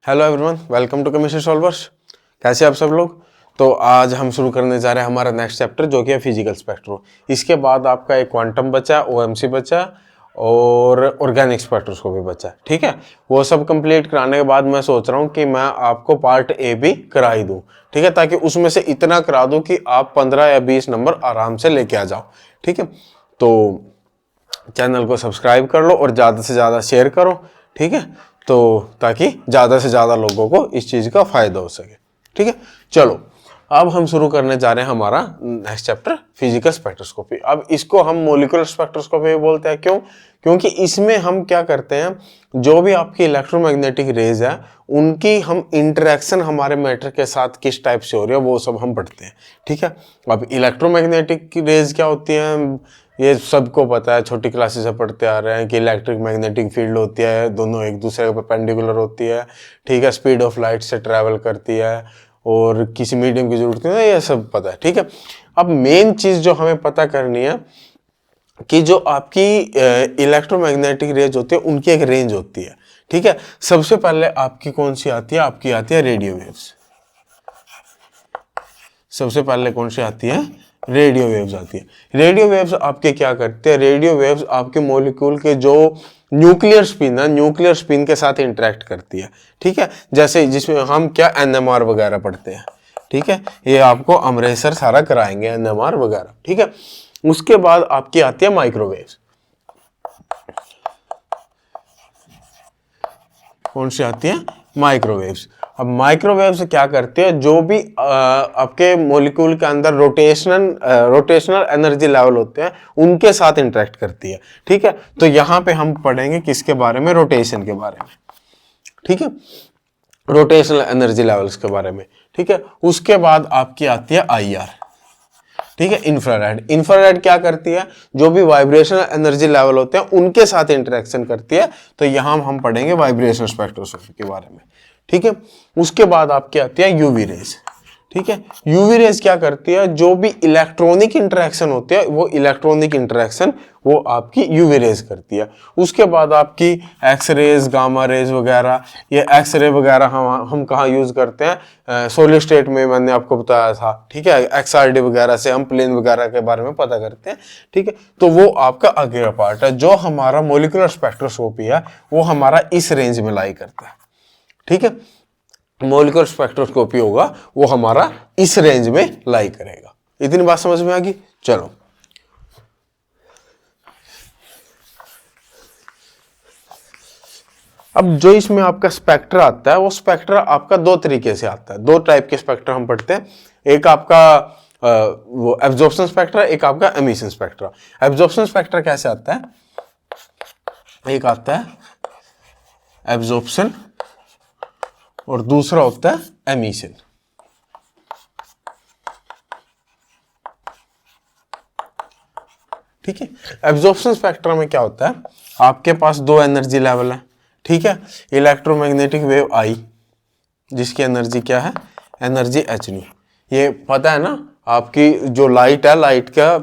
Hello everyone, welcome to chemistry solvers. कैसे आप सब लोग। तो आज हम शुरू करने जा रहे हैं हमारा नेक्स्ट चैप्टर जो कि है फिजिकल स्पेक्ट्रो। इसके बाद आपका एक क्वांटम बचा, ओएमसी बचा और ऑर्गेनिक स्पेक्ट्रोस्कोपी बचा। ठीक है, वो सब कंप्लीट कराने के बाद मैं सोच रहा हूँ कि मैं आपको पार्ट ए भी करा ही दूँ। ठीक है, ताकि उसमें से इतना करा दूँ कि आप 15 या 20 नंबर आराम से लेके आ जाओ। ठीक है, तो चैनल को सब्सक्राइब कर लो और ज़्यादा से ज़्यादा शेयर करो। ठीक है, तो ताकि ज़्यादा से ज़्यादा लोगों को इस चीज़ का फ़ायदा हो सके। ठीक है, चलो अब हम शुरू करने जा रहे हैं हमारा नेक्स्ट चैप्टर फिजिकल स्पेक्ट्रोस्कोपी। अब इसको हम मोलिकुलर स्पेक्ट्रोस्कोपी बोलते हैं। क्यों? क्योंकि इसमें हम क्या करते हैं, जो भी आपकी इलेक्ट्रोमैग्नेटिक रेज है उनकी हम इंटरेक्शन हमारे मैटर के साथ किस टाइप से हो रही है वो सब हम पढ़ते हैं। ठीक है, अब इलेक्ट्रोमैग्नेटिक रेज क्या होती हैं ये सबको पता है, छोटी क्लासेस से पढ़ते आ रहे हैं कि इलेक्ट्रिक मैग्नेटिक फील्ड होती है, दोनों एक दूसरे के परपेंडिकुलर होती है। ठीक है, स्पीड ऑफ लाइट से ट्रैवल करती है और किसी मीडियम की जरूरत नहीं है, ये सब पता है। ठीक है, अब मेन चीज जो हमें पता करनी है कि जो आपकी इलेक्ट्रोमैग्नेटिक रेंज होती है उनकी एक रेंज होती है। ठीक है, सबसे पहले आपकी कौन सी आती है, आपकी आती है रेडियो वेव्स। सबसे पहले कौन सी आती है, रेडियो वेव्स आती है। रेडियो वेव्स आपके क्या करते हैं, रेडियो वेव्स आपके मॉलिक्यूल के जो न्यूक्लियर स्पिन है, न्यूक्लियर स्पिन के साथ इंटरेक्ट करती है। ठीक है, जैसे जिसमें हम क्या एनएमआर वगैरह पढ़ते हैं। ठीक है, ये आपको अमरेश सर सारा कराएंगे एनएमआर वगैरह। ठीक है, उसके बाद आपकी आती है माइक्रोवेव्स। कौन सी आती है, माइक्रोवेव्स। अब माइक्रोवेव्स क्या करते हैं, जो भी आपके मॉलिक्यूल के अंदर रोटेशनल एनर्जी लेवल होते हैं उनके साथ इंटरेक्ट करती है। ठीक है, तो यहां पे हम पढ़ेंगे किसके बारे में, रोटेशन के बारे में। ठीक है, रोटेशनल एनर्जी लेवल्स के बारे में। ठीक है, उसके बाद आपकी आती है आईआर। ठीक है, इंफ्रारेड। इंफ्रारेड क्या करती है, जो भी वाइब्रेशनल एनर्जी लेवल होते हैं उनके साथ इंटरेक्शन करती है। तो यहां हम पढ़ेंगे वाइब्रेशनल स्पेक्ट्रोस्कोपी के बारे में। ठीक है, उसके बाद आपकी आती है यूवी रेज। ठीक है, यूवी रेज क्या करती है, जो भी इलेक्ट्रॉनिक इंटरेक्शन होती है वो इलेक्ट्रॉनिक इंटरेक्शन वो आपकी यूवी रेज करती है। उसके बाद आपकी एक्स रेज, गामा रेज वगैरह, ये एक्स रे वगैरह हम कहाँ यूज करते हैं, सॉलिड स्टेट में मैंने आपको बताया था। ठीक है, एक्सआरडी वगैरह से हम प्लेन वगैरह के बारे में पता करते हैं। ठीक है, तो वो आपका अगला पार्ट है। जो हमारा मोलिकुलर स्पेक्ट्रोस्कोपी है वो हमारा इस रेंज में लाई करता है। ठीक है, मोलिकुलर स्पेक्ट्रोस्कोपी होगा वो हमारा इस रेंज में लाई करेगा। इतनी बात समझ में आ गई। चलो अब जो इसमें आपका स्पेक्ट्र आता है वो स्पेक्ट्र आपका दो तरीके से आता है। दो टाइप के स्पेक्ट्र हम पढ़ते हैं, एक आपका वो एब्जॉर्प्शन स्पेक्ट्रा, एक आपका एमिशन स्पेक्ट्रा। एब्जॉर्प्शन स्पेक्ट्रा कैसे आता है, एक आता है एब्जॉर्प्शन और दूसरा होता है एमिशन। ठीक है, एब्जॉर्प्शन स्पेक्ट्रम में क्या होता है, आपके पास दो एनर्जी लेवल है। ठीक है, इलेक्ट्रोमैग्नेटिक वेव आई जिसकी एनर्जी क्या है, एनर्जी एच न्यू। ये पता है ना, आपकी जो लाइट है, लाइट का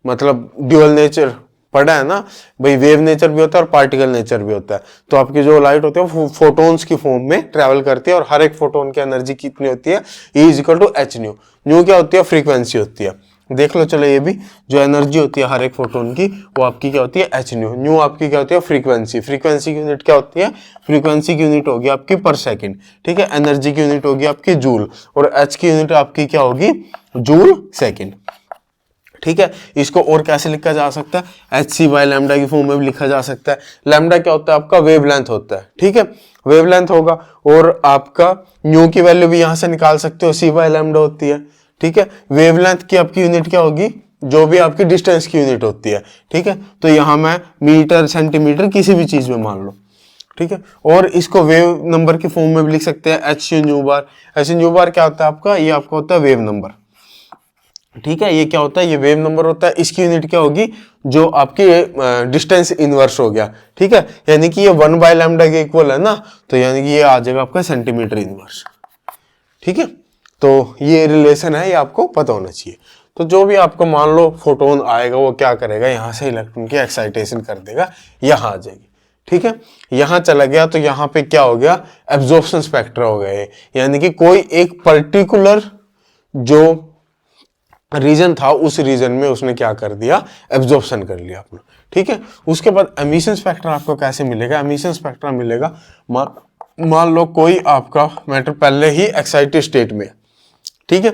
मतलब ड्यूअल नेचर पढ़ा है ना भाई, वेव नेचर भी होता है और पार्टिकल नेचर भी होता है। तो आपकी जो लाइट होती है वो फोटोन्स की फॉर्म में ट्रेवल करती है और हर एक फोटोन की एनर्जी कितनी होती है, E equal to H nu. Nu क्या होती है, फ्रीक्वेंसी होती है। देख लो, चलो ये भी जो एनर्जी होती है हर एक फोटोन की वो आपकी क्या होती है, एच न्यू। न्यू आपकी क्या होती है, फ्रीक्वेंसी। फ्रीक्वेंसी की यूनिट क्या होती है, फ्रीक्वेंसी की यूनिट होगी आपकी पर सेकंड। ठीक है, एनर्जी की यूनिट होगी आपकी जूल और एच की यूनिट आपकी क्या होगी, जूल सेकंड। ठीक है, इसको और कैसे लिखा जा सकता है, एच सी बाई लैम्डा की फॉर्म में भी लिखा जा सकता है। लैम्डा क्या होता है, आपका वेवलेंथ होता है। ठीक है, वेवलेंथ होगा और आपका न्यू की वैल्यू भी यहां से निकाल सकते हो, सी बाई लैम्डा होती है। ठीक है, वेवलेंथ की आपकी यूनिट क्या होगी, जो भी आपकी डिस्टेंस की यूनिट होती है। ठीक है, तो यहां मैं मीटर, सेंटीमीटर किसी भी चीज में मान लो। ठीक है, और इसको वेव नंबर की फॉर्म में भी लिख सकते हैं, एच न्यू बार। एच न्यू बार क्या होता है आपका, ये आपका होता है वेव नंबर। ठीक है, ये क्या होता है, ये वेव नंबर होता है। इसकी यूनिट क्या होगी, जो आपकी डिस्टेंस इनवर्स हो गया। ठीक है, यानी कि ये 1 बाय लैम्डा के इक्वल है ना, तो यानी कि ये आ जाएगा आपका सेंटीमीटर इनवर्स। ठीक है, तो ये रिलेशन है, ये आपको पता होना चाहिए। तो जो भी आपको मान लो फोटोन आएगा वो क्या करेगा, यहाँ से इलेक्ट्रॉन की एक्साइटेशन कर देगा, यहाँ आ जाएगी। ठीक है, यहां चला गया तो यहां पे क्या हो गया, एब्जॉर्प्शन स्पेक्ट्रा हो गए, यानी कि कोई एक पर्टिकुलर जो रीजन था उस रीजन में उसने क्या कर दिया, एब्जॉर्प्शन कर लिया अपना। ठीक है, उसके बाद एमिशन स्पेक्ट्रा आपको कैसे मिलेगा, एमिशन स्पेक्ट्रा मिलेगा, मान लो कोई आपका मैटर पहले ही एक्साइटेड स्टेट में, ठीक है,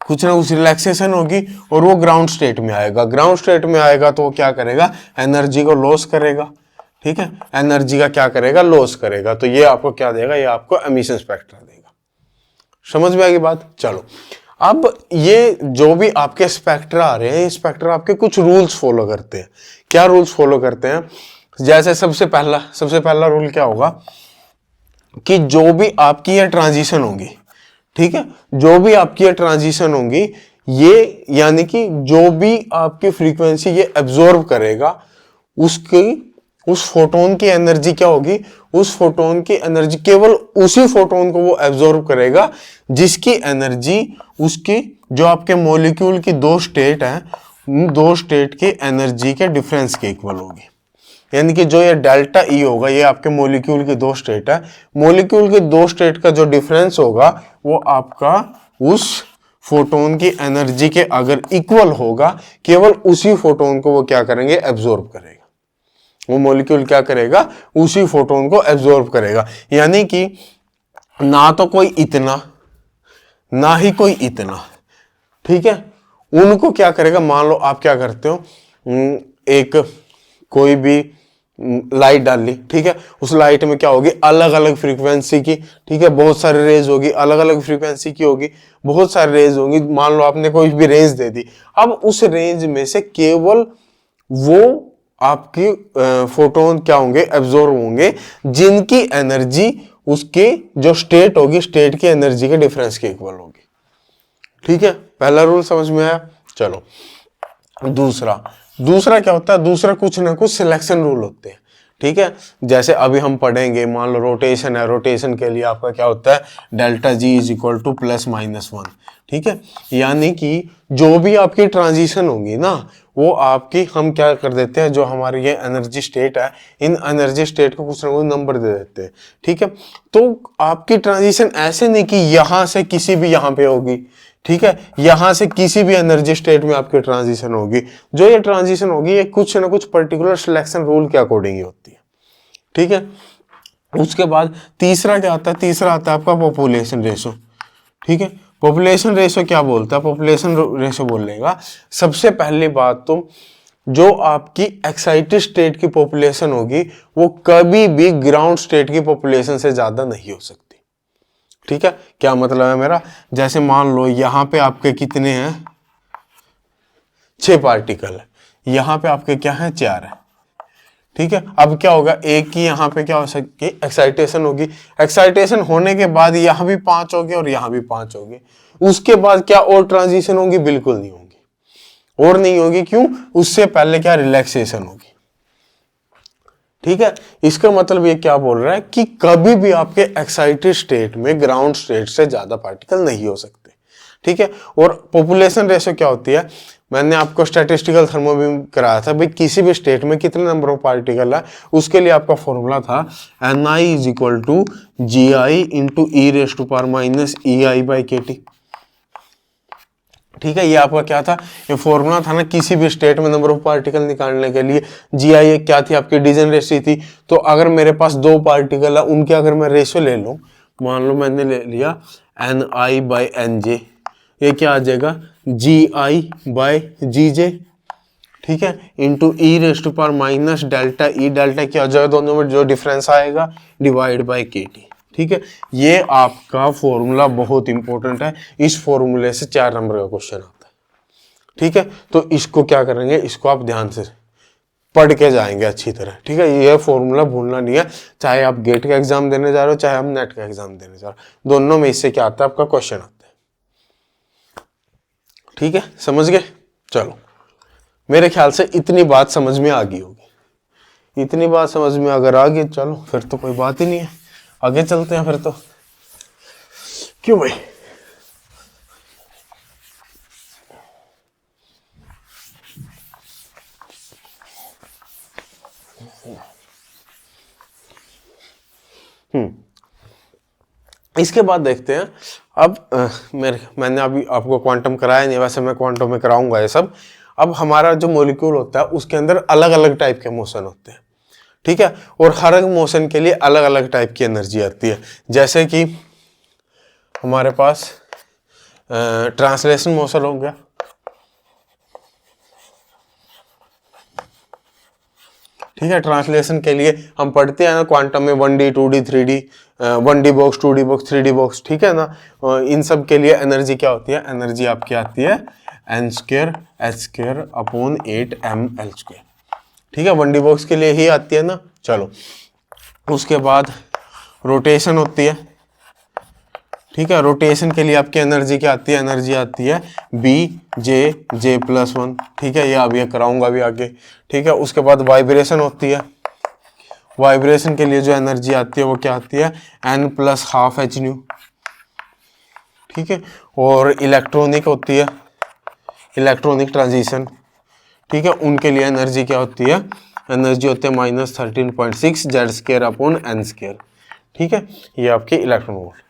कुछ ना कुछ रिलैक्सेशन होगी और वो ग्राउंड स्टेट में आएगा, ग्राउंड स्टेट में आएगा तो वो क्या करेगा, एनर्जी को लॉस करेगा। ठीक है, एनर्जी का क्या करेगा, लॉस करेगा, तो ये आपको क्या देगा, ये आपको एमिशन स्पेक्ट्रा देगा। समझ में आएगी बात। चलो, अब ये जो भी आपके स्पेक्ट्रा आ रहे हैं, ये स्पेक्ट्रा आपके कुछ रूल्स फॉलो करते हैं। क्या रूल्स फॉलो करते हैं, जैसे सबसे पहला रूल क्या होगा कि जो भी आपकी ये ट्रांजिशन होगी, ठीक है, जो भी आपकी ये ट्रांजिशन होंगी, ये यानी कि जो भी आपकी फ्रीक्वेंसी ये एब्जॉर्ब करेगा, उसकी उस फोटोन की एनर्जी क्या होगी, उस फोटोन की एनर्जी केवल उसी फोटोन को वो एब्जॉर्ब करेगा जिसकी एनर्जी उसकी जो आपके मॉलिक्यूल की दो स्टेट है, उन दो स्टेट की एनर्जी के डिफरेंस के इक्वल होगी। यानी कि जो ये डेल्टा ई होगा, ये आपके मॉलिक्यूल की दो स्टेट है, मॉलिक्यूल के दो स्टेट का जो डिफरेंस होगा वो आपका उस फोटोन की एनर्जी के अगर इक्वल होगा, केवल उसी फोटोन को वो क्या करेंगे, एब्जॉर्ब करेगा। वो मॉलिक्यूल क्या करेगा, उसी फोटोन को एब्जॉर्ब करेगा। यानी कि ना तो कोई इतना ना ही कोई इतना, ठीक है, उनको क्या करेगा, मान लो आप क्या करते हो, एक कोई भी लाइट डाल ली, ठीक है, उस लाइट में क्या होगी, अलग अलग फ्रीक्वेंसी की, ठीक है, बहुत सारी रेज होगी, अलग अलग फ्रीक्वेंसी की होगी, बहुत सारी रेज होंगी, मान लो आपने कोई भी रेंज दे दी। अब उस रेंज में से केवल वो आपकी फोटोन क्या होंगे, एब्जॉर्ब होंगे जिनकी एनर्जी उसकी जो स्टेट होगी, स्टेट की एनर्जी के डिफरेंस के इक्वल होगी। ठीक है, पहला रूल समझ में आया। चलो, दूसरा क्या होता है, दूसरा कुछ ना कुछ सिलेक्शन रूल होते हैं। ठीक है, जैसे अभी हम पढ़ेंगे, मान लो रोटेशन है, रोटेशन के लिए आपका क्या होता है, delta G is equal to +-1। ठीक है, यानी कि जो भी आपकी ट्रांजिशन होगी ना, वो आपकी हम क्या कर देते हैं, जो हमारी ये एनर्जी स्टेट है, इन एनर्जी स्टेट को कुछ ना कुछ नंबर दे देते हैं। ठीक है, तो आपकी ट्रांजिशन ऐसे नहीं कि यहां से किसी भी यहां पे होगी, ठीक है, यहां से किसी भी एनर्जी स्टेट में आपकी ट्रांजिशन होगी, जो ये ट्रांजिशन होगी ये कुछ ना कुछ पर्टिकुलर सिलेक्शन रूल के अकॉर्डिंग ही होती है। ठीक है, उसके बाद तीसरा क्या आता है, तीसरा आता है आपका पॉपुलेशन रेशो। ठीक है, पॉपुलेशन रेशो क्या बोलता है, पॉपुलेशन रेशो बोलेगा सबसे पहली बात तो जो आपकी एक्साइटेड स्टेट की पॉपुलेशन होगी वो कभी भी ग्राउंड स्टेट की पॉपुलेशन से ज्यादा नहीं हो सकती। ठीक है, क्या मतलब है मेरा, जैसे मान लो यहां पे आपके कितने हैं, 6 पार्टिकल है, यहां पे आपके क्या है, 4 है। ठीक है, अब क्या होगा, एक की यहां पे क्या हो सकती है, एक्साइटेशन होगी, एक्साइटेशन होने के बाद यहां भी 5 होगी और यहां भी 5 होगी, उसके बाद क्या और ट्रांजिशन होगी, बिल्कुल नहीं होगी, और नहीं होगी, क्यों, उससे पहले क्या रिलैक्सेशन होगी। ठीक है, इसका मतलब ये क्या बोल रहा है कि कभी भी आपके एक्साइटेड स्टेट में ग्राउंड स्टेट से ज्यादा पार्टिकल नहीं हो सकते। ठीक है, और पॉपुलेशन रेशो क्या होती है, मैंने आपको स्टैटिस्टिकल थर्मोमीटर कराया था भाई, किसी भी स्टेट में कितने नंबर ऑफ पार्टिकल है, उसके लिए आपका फॉर्मूला था Ni is equal to GI into e⁻⁻ei/kT। ठीक है, ये आपका क्या था, ये फॉर्मूला था ना, किसी भी स्टेट में नंबर ऑफ पार्टिकल निकालने के लिए। GI क्या थी, आपकी डिजनरेसी थी, तो अगर मेरे पास 2 पार्टिकल है, उनके अगर मैं रेशियो ले लूं, मान लो मैंने ले लिया Ni/Nj, ये क्या आ जाएगा, GI/Gj, ठीक है, इंटू e⁻⁻⁻⁰ डेल्टा क्या हो जाएगा, दोनों में जो डिफरेंस आएगा डिवाइड बाय KT। ठीक है, ये आपका फॉर्मूला बहुत इंपॉर्टेंट है, इस फॉर्मूले से 4 नंबर का क्वेश्चन आता है। ठीक है, तो इसको क्या करेंगे, इसको आप ध्यान से पढ़ के जाएंगे अच्छी तरह। ठीक है, ये फॉर्मूला भूलना नहीं है, चाहे आप गेट का एग्जाम देने जा रहे हो, चाहे आप नेट का एग्जाम देने जा रहे हो, दोनों में इससे क्या आता है, आपका क्वेश्चन आता है। ठीक है, समझ गए। चलो, मेरे ख्याल से इतनी बात समझ में आ गई होगी, इतनी बात समझ में अगर आ गई, चलो फिर तो कोई बात ही नहीं है, आगे चलते हैं फिर तो। क्यों भाई, इसके बाद देखते हैं अब मैंने अभी आपको क्वांटम कराया नहीं, वैसे मैं क्वांटम में कराऊंगा ये सब। अब हमारा जो मॉलिक्यूल होता है उसके अंदर अलग अलग टाइप के मोशन होते हैं, ठीक है, और हर एक मोशन के लिए अलग अलग टाइप की एनर्जी आती है। जैसे कि हमारे पास ट्रांसलेशन मोशन हो गया, ठीक है। ट्रांसलेशन के लिए हम पढ़ते हैं ना क्वांटम में 1D 2D 3D, 1D box 2D box 3D box, ठीक है ना। इन सब के लिए एनर्जी क्या होती है, एनर्जी आपकी आती है n² h² अपॉन 8ml², ठीक है। 1D बॉक्स के लिए ही आती है ना। चलो उसके बाद रोटेशन होती है, ठीक है। रोटेशन के लिए आपकी एनर्जी क्या आती है, एनर्जी आती है BJ+1, ठीक है। ये अब ये कराऊंगा भी आगे, ठीक है। उसके बाद वाइब्रेशन होती है, वाइब्रेशन के लिए जो एनर्जी आती है वो क्या आती है n+12 hν, ठीक है। और इलेक्ट्रॉनिक होती है, इलेक्ट्रॉनिक ट्रांजिशन, ठीक है, उनके लिए एनर्जी क्या होती है, एनर्जी होती है -13.6 Z² अपॉन n², ठीक है। ये आपके इलेक्ट्रॉन वोल्ट,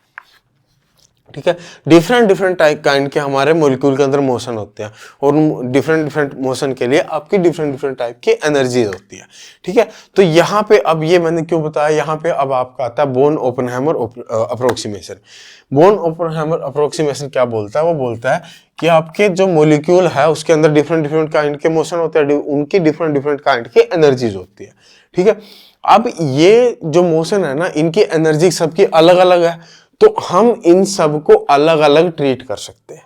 ठीक है। डिफरेंट डिफरेंट टाइप काइंड के हमारे मॉलिक्यूल के अंदर मोशन होते हैं, और डिफरेंट डिफरेंट मोशन के लिए आपकी डिफरेंट डिफरेंट टाइप की एनर्जी होती है, ठीक है। तो यहाँ पे अब ये मैंने क्यों बताया, यहाँ पे अब आपका आता है bone Oppenheimer approximation. Bone Oppenheimer approximation क्या बोलता है, वो बोलता है कि आपके जो मॉलिक्यूल है उसके अंदर डिफरेंट डिफरेंट काइंड के मोशन होते हैं, उनकी डिफरेंट डिफरेंट काइंड की एनर्जीज होती है, ठीक है। अब ये जो मोशन है ना, इनकी एनर्जी सबकी अलग अलग है, तो हम इन सब को अलग अलग ट्रीट कर सकते हैं,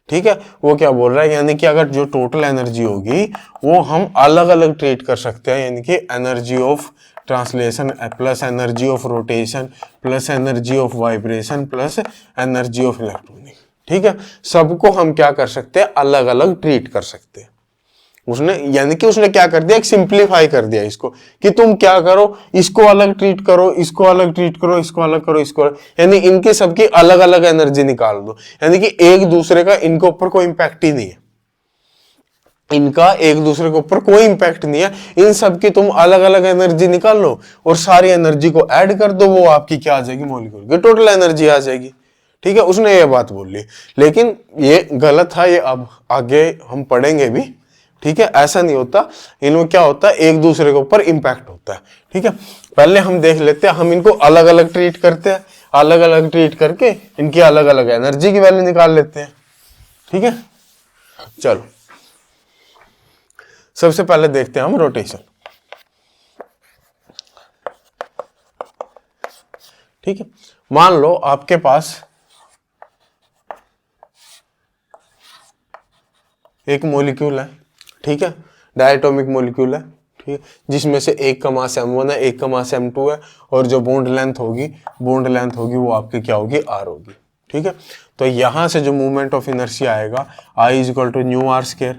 ठीक है। वो क्या बोल रहा है, यानी कि अगर जो टोटल एनर्जी होगी वो हम अलग अलग ट्रीट कर सकते हैं, यानी कि energy of translation plus energy of rotation plus energy of vibration plus energy of electronic, ठीक है। सबको हम क्या कर सकते हैं, अलग अलग ट्रीट कर सकते हैं। उसने यानी कि उसने क्या कर दिया, एक सिंप्लीफाई कर दिया इसको, कि तुम क्या करो, इसको अलग ट्रीट करो, इसको अलग ट्रीट करो, इसको अलग करो, इसको अलग, यानी इनके सबकी अलग अलग एनर्जी निकाल दो, यानी कि एक दूसरे का इनके ऊपर कोई इंपैक्ट ही नहीं है, इनका एक दूसरे के ऊपर कोई इंपैक्ट नहीं है, इन सब की तुम अलग अलग एनर्जी निकाल लो और सारी एनर्जी को ऐड कर दो, वो आपकी क्या आ जाएगी, मॉलिक्यूल की टोटल एनर्जी आ जाएगी, ठीक है। उसने ये बात बोल ली, लेकिन ये गलत था, ये अब आगे हम पढ़ेंगे भी, ठीक है। ऐसा नहीं होता, इनमें क्या होता है, एक दूसरे के ऊपर इंपैक्ट होता है, ठीक है। पहले हम देख लेते हैं, हम इनको अलग अलग ट्रीट करते हैं, अलग अलग ट्रीट करके इनकी अलग अलग एनर्जी की वैल्यू निकाल लेते हैं, ठीक है। चलो सबसे पहले देखते हैं हम रोटेशन, ठीक है। मान लो आपके पास एक मॉलिक्यूल है, ठीक है, डायटोमिक मॉलिक्यूल है, ठीक है, जिसमें से एक का मास m1 है, एक का मास m2 है, और जो बॉन्ड लेंथ होगी वो आपकी क्या होगी, r होगी, ठीक है। तो यहां से जो मूवमेंट ऑफ इनर्शिया आएगा I = μr²,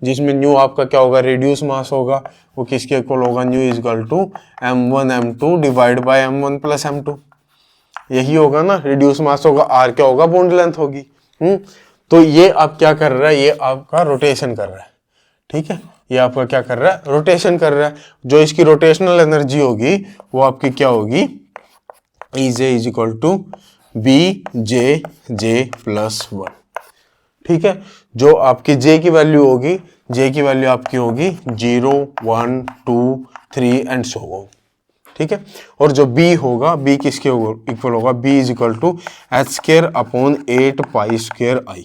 जिसमें न्यू आपका क्या होगा, रेड्यूस मास होगा, वो किसके इक्वल होगा, new = m1 m2 divide by m1 + m2, यही होगा ना, रिड्यूस मास होगा, r क्या होगा, बॉन्ड लेंथ होगी। तो ये आप क्या कर रहा है, ये आपका रोटेशन कर रहा है, ठीक है। ये आपका क्या कर रहा है, रोटेशन कर रहा है। जो इसकी रोटेशनल एनर्जी होगी वो आपकी क्या होगी, EJ = BJJ+1, ठीक है। जो आपकी J की वैल्यू होगी, J की वैल्यू आपकी होगी 0 1 2 3 एंड सो ऑन, ठीक है। और जो B होगा, B किसके इक्वल होगा, B = h² अपॉन 8π²I,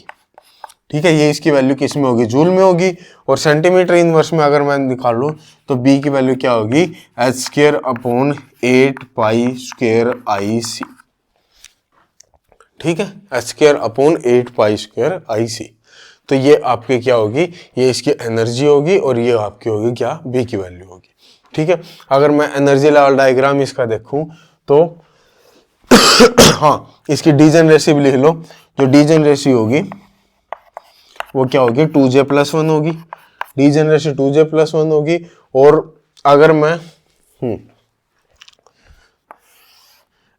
ठीक है। ये इसकी वैल्यू किस में होगी, जूल में होगी, और सेंटीमीटर इनवर्स में अगर मैं निकालूं तो B की वैल्यू क्या होगी, h² अपॉन 8π²IC, ठीक है, h² अपॉन 8π²IC। तो ये आपकी क्या होगी, ये इसकी एनर्जी होगी, और ये आपकी होगी क्या, B की वैल्यू होगी, ठीक है। अगर मैं एनर्जी लेवल डायग्राम इसका देखूं तो हाँ, इसकी डीजेनरेसी भी लिख लो, जो डीजेनरेसी होगी वो क्या होगी, 2J+1 होगी, डीजेनरेसी 2J+1 होगी। और अगर मैं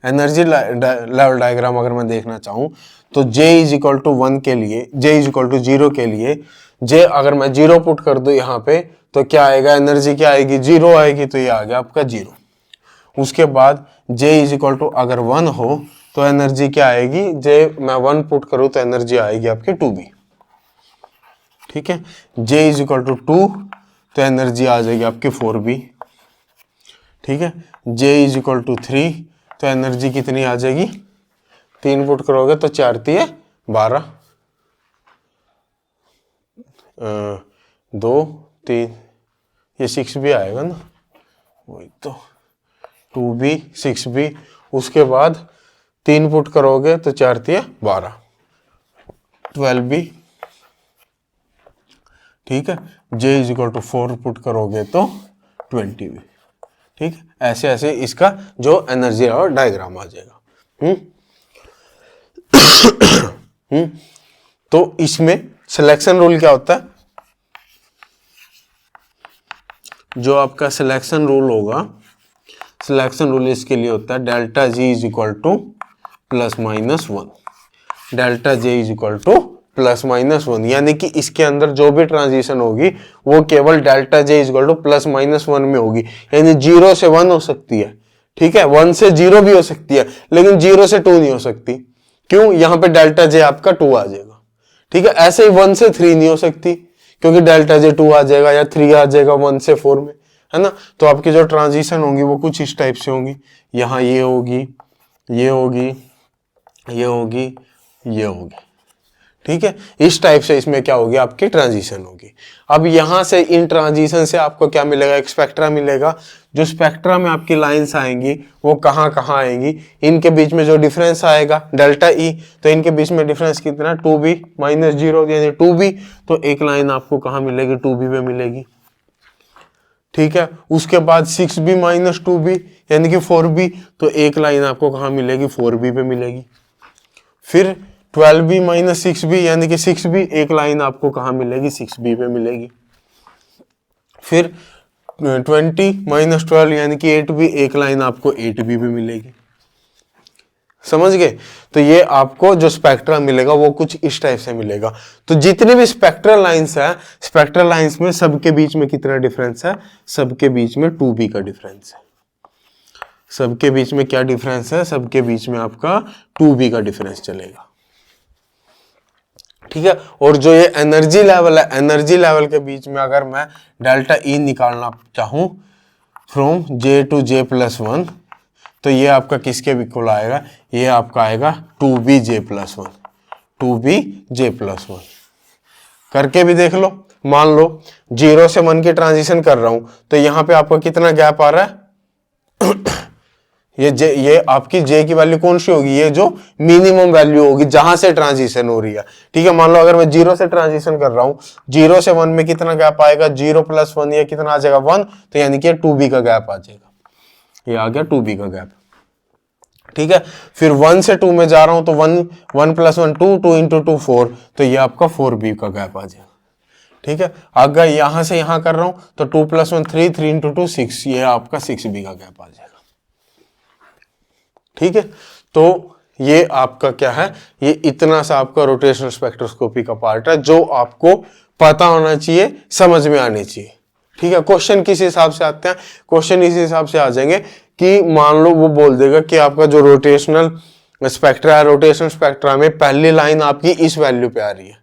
एनर्जी लेवल डायग्राम अगर मैं देखना चाहूं तो J = 1 के लिए, J = 0 के लिए, J अगर मैं 0 पुट कर दूं यहाँ पे तो क्या आएगा, एनर्जी क्या आएगी, 0 आएगी, तो ये आ गया आपका 0। उसके बाद J इज इक्वल टू अगर 1 हो तो एनर्जी क्या आएगी, J मैं 1 पुट करूं तो एनर्जी आएगी आपकी 2B। ठीक है, J इज इक्वल टू 2 तो एनर्जी आ जाएगी आपकी 4B। ठीक है, J इज इक्वल टू 3 तो एनर्जी कितनी आ जाएगी, 3 पुट करोगे तो 4 3 12, 2 3, ये 6B आएगा ना, वही तो 2B 6B। उसके बाद 3 पुट करोगे तो 4 3 12, 12B। ठीक है, J is equal to 4 put करोगे तो 20B। ठीक है, ऐसे ऐसे इसका जो एनर्जी और डायग्राम आ जाएगा। तो इसमें सिलेक्शन रूल क्या होता है, जो आपका सिलेक्शन रूल होगा, सिलेक्शन रूल इसके लिए होता है delta G is equal two plus minus 1, delta J is equal two plus minus 1, यानी कि इसके अंदर जो भी ट्रांजिशन होगी वो केवल delta J is equal two plus minus 1 में होगी, यानी 0 से 1 हो सकती है। ठीक है, 1 से 0 भी हो सकती है, लेकिन 0 से 2 नहीं हो सकती। क्यों, यहाँ पे डेल्टा J आपका 2 आ जाएगा। ठीक है, ऐसे ही 1 से 3 नहीं हो सकती, क्योंकि डेल्टा J 2 आ जाएगा, या 3 आ जाएगा 1 से 4 में, है ना। तो आपकी जो ट्रांजिशन होंगी वो कुछ इस टाइप से होंगी, यहाँ ये होगी, ये होगी, ये होगी, ये होगी। ठीक है, इस टाइप से इसमें क्या होगी, आपकी ट्रांजिशन होगी। अब यहां से इन ट्रांजिशन से आपको क्या मिलेगा, एक स्पेक्ट्रा मिलेगा। जो स्पेक्ट्रा में आपकी लाइंस आएंगी वो कहाँ कहाँ आएंगी, इनके बीच में जो डिफरेंस आएगा डेल्टा ई, तो इनके बीच में डिफरेंस कितना, 2B माइनस 0 यानी 2B। तो एक लाइन आपको कहाँ मिलेगी, 2B पे मिलेगी। ठीक है, उसके बाद 6B माइनस 2B यानी कि 4B, तो एक लाइन आपको कहाँ मिलेगी, 4B पे मिलेगी। फिर 12B माइनस 6B यानी कि 6B, एक लाइन आपको कहाँ मिलेगी, 6B पे मिलेगी। फिर 20 माइनस 12 यानी कि 8B, एक लाइन आपको 8B पे मिलेगी। समझ गए, तो ये आपको जो स्पेक्ट्रा मिलेगा वो कुछ इस टाइप से मिलेगा। तो जितनी भी स्पेक्ट्रल लाइंस है, स्पेक्ट्रल लाइंस में सबके बीच में कितना डिफरेंस है, सबके बीच में 2B का डिफरेंस है। सबके बीच में क्या डिफरेंस है, सबके बीच में आपका 2B का डिफरेंस चलेगा। ठीक है, और जो ये एनर्जी लेवल है, एनर्जी लेवल के बीच में अगर मैं डेल्टा ई निकालना चाहूं from J to J plus 1, तो ये आपका किसके इक्वल आएगा, ये आपका आएगा 2BJ प्लस 1, 2BJ प्लस 1। करके भी देख लो, मान लो 0 से 1 की ट्रांजिशन कर रहा हूं, तो यहां पे आपका कितना गैप आ रहा है ये आपकी J की वैल्यू कौन सी होगी, ये जो मिनिमम वैल्यू होगी जहां से ट्रांजिशन हो रही है। ठीक है, मान लो अगर मैं 0 से ट्रांजिशन कर रहा हूं, 0 से 1 में कितना गैप आएगा, 0 प्लस 1, ये कितना आ जाएगा 1, तो यानी कि 2B का गैप आ जाएगा, ये आ गया 2B का गैप। ठीक है, फिर 1 से 2 में जा रहा हूं तो 1 प्लस 1 2, 2 इंटू 2 4, तो ये आपका 4B का गैप आ जाएगा। ठीक है, अगर यहां से यहां कर रहा हूं तो 2 प्लस 1 3, 3 इंटू 2 6, ये आपका 6B का गैप आ जाएगा। ठीक है, तो ये आपका क्या है, ये इतना सा आपका रोटेशनल स्पेक्ट्रोस्कोपी का पार्ट है जो आपको पता होना चाहिए, समझ में आनी चाहिए। ठीक है, क्वेश्चन किस हिसाब से आते हैं, क्वेश्चन इस हिसाब से आ जाएंगे कि मान लो वो बोल देगा कि आपका जो रोटेशनल स्पेक्ट्रा है, रोटेशनल स्पेक्ट्रा में पहली लाइन आपकी इस वैल्यू पे आ रही है,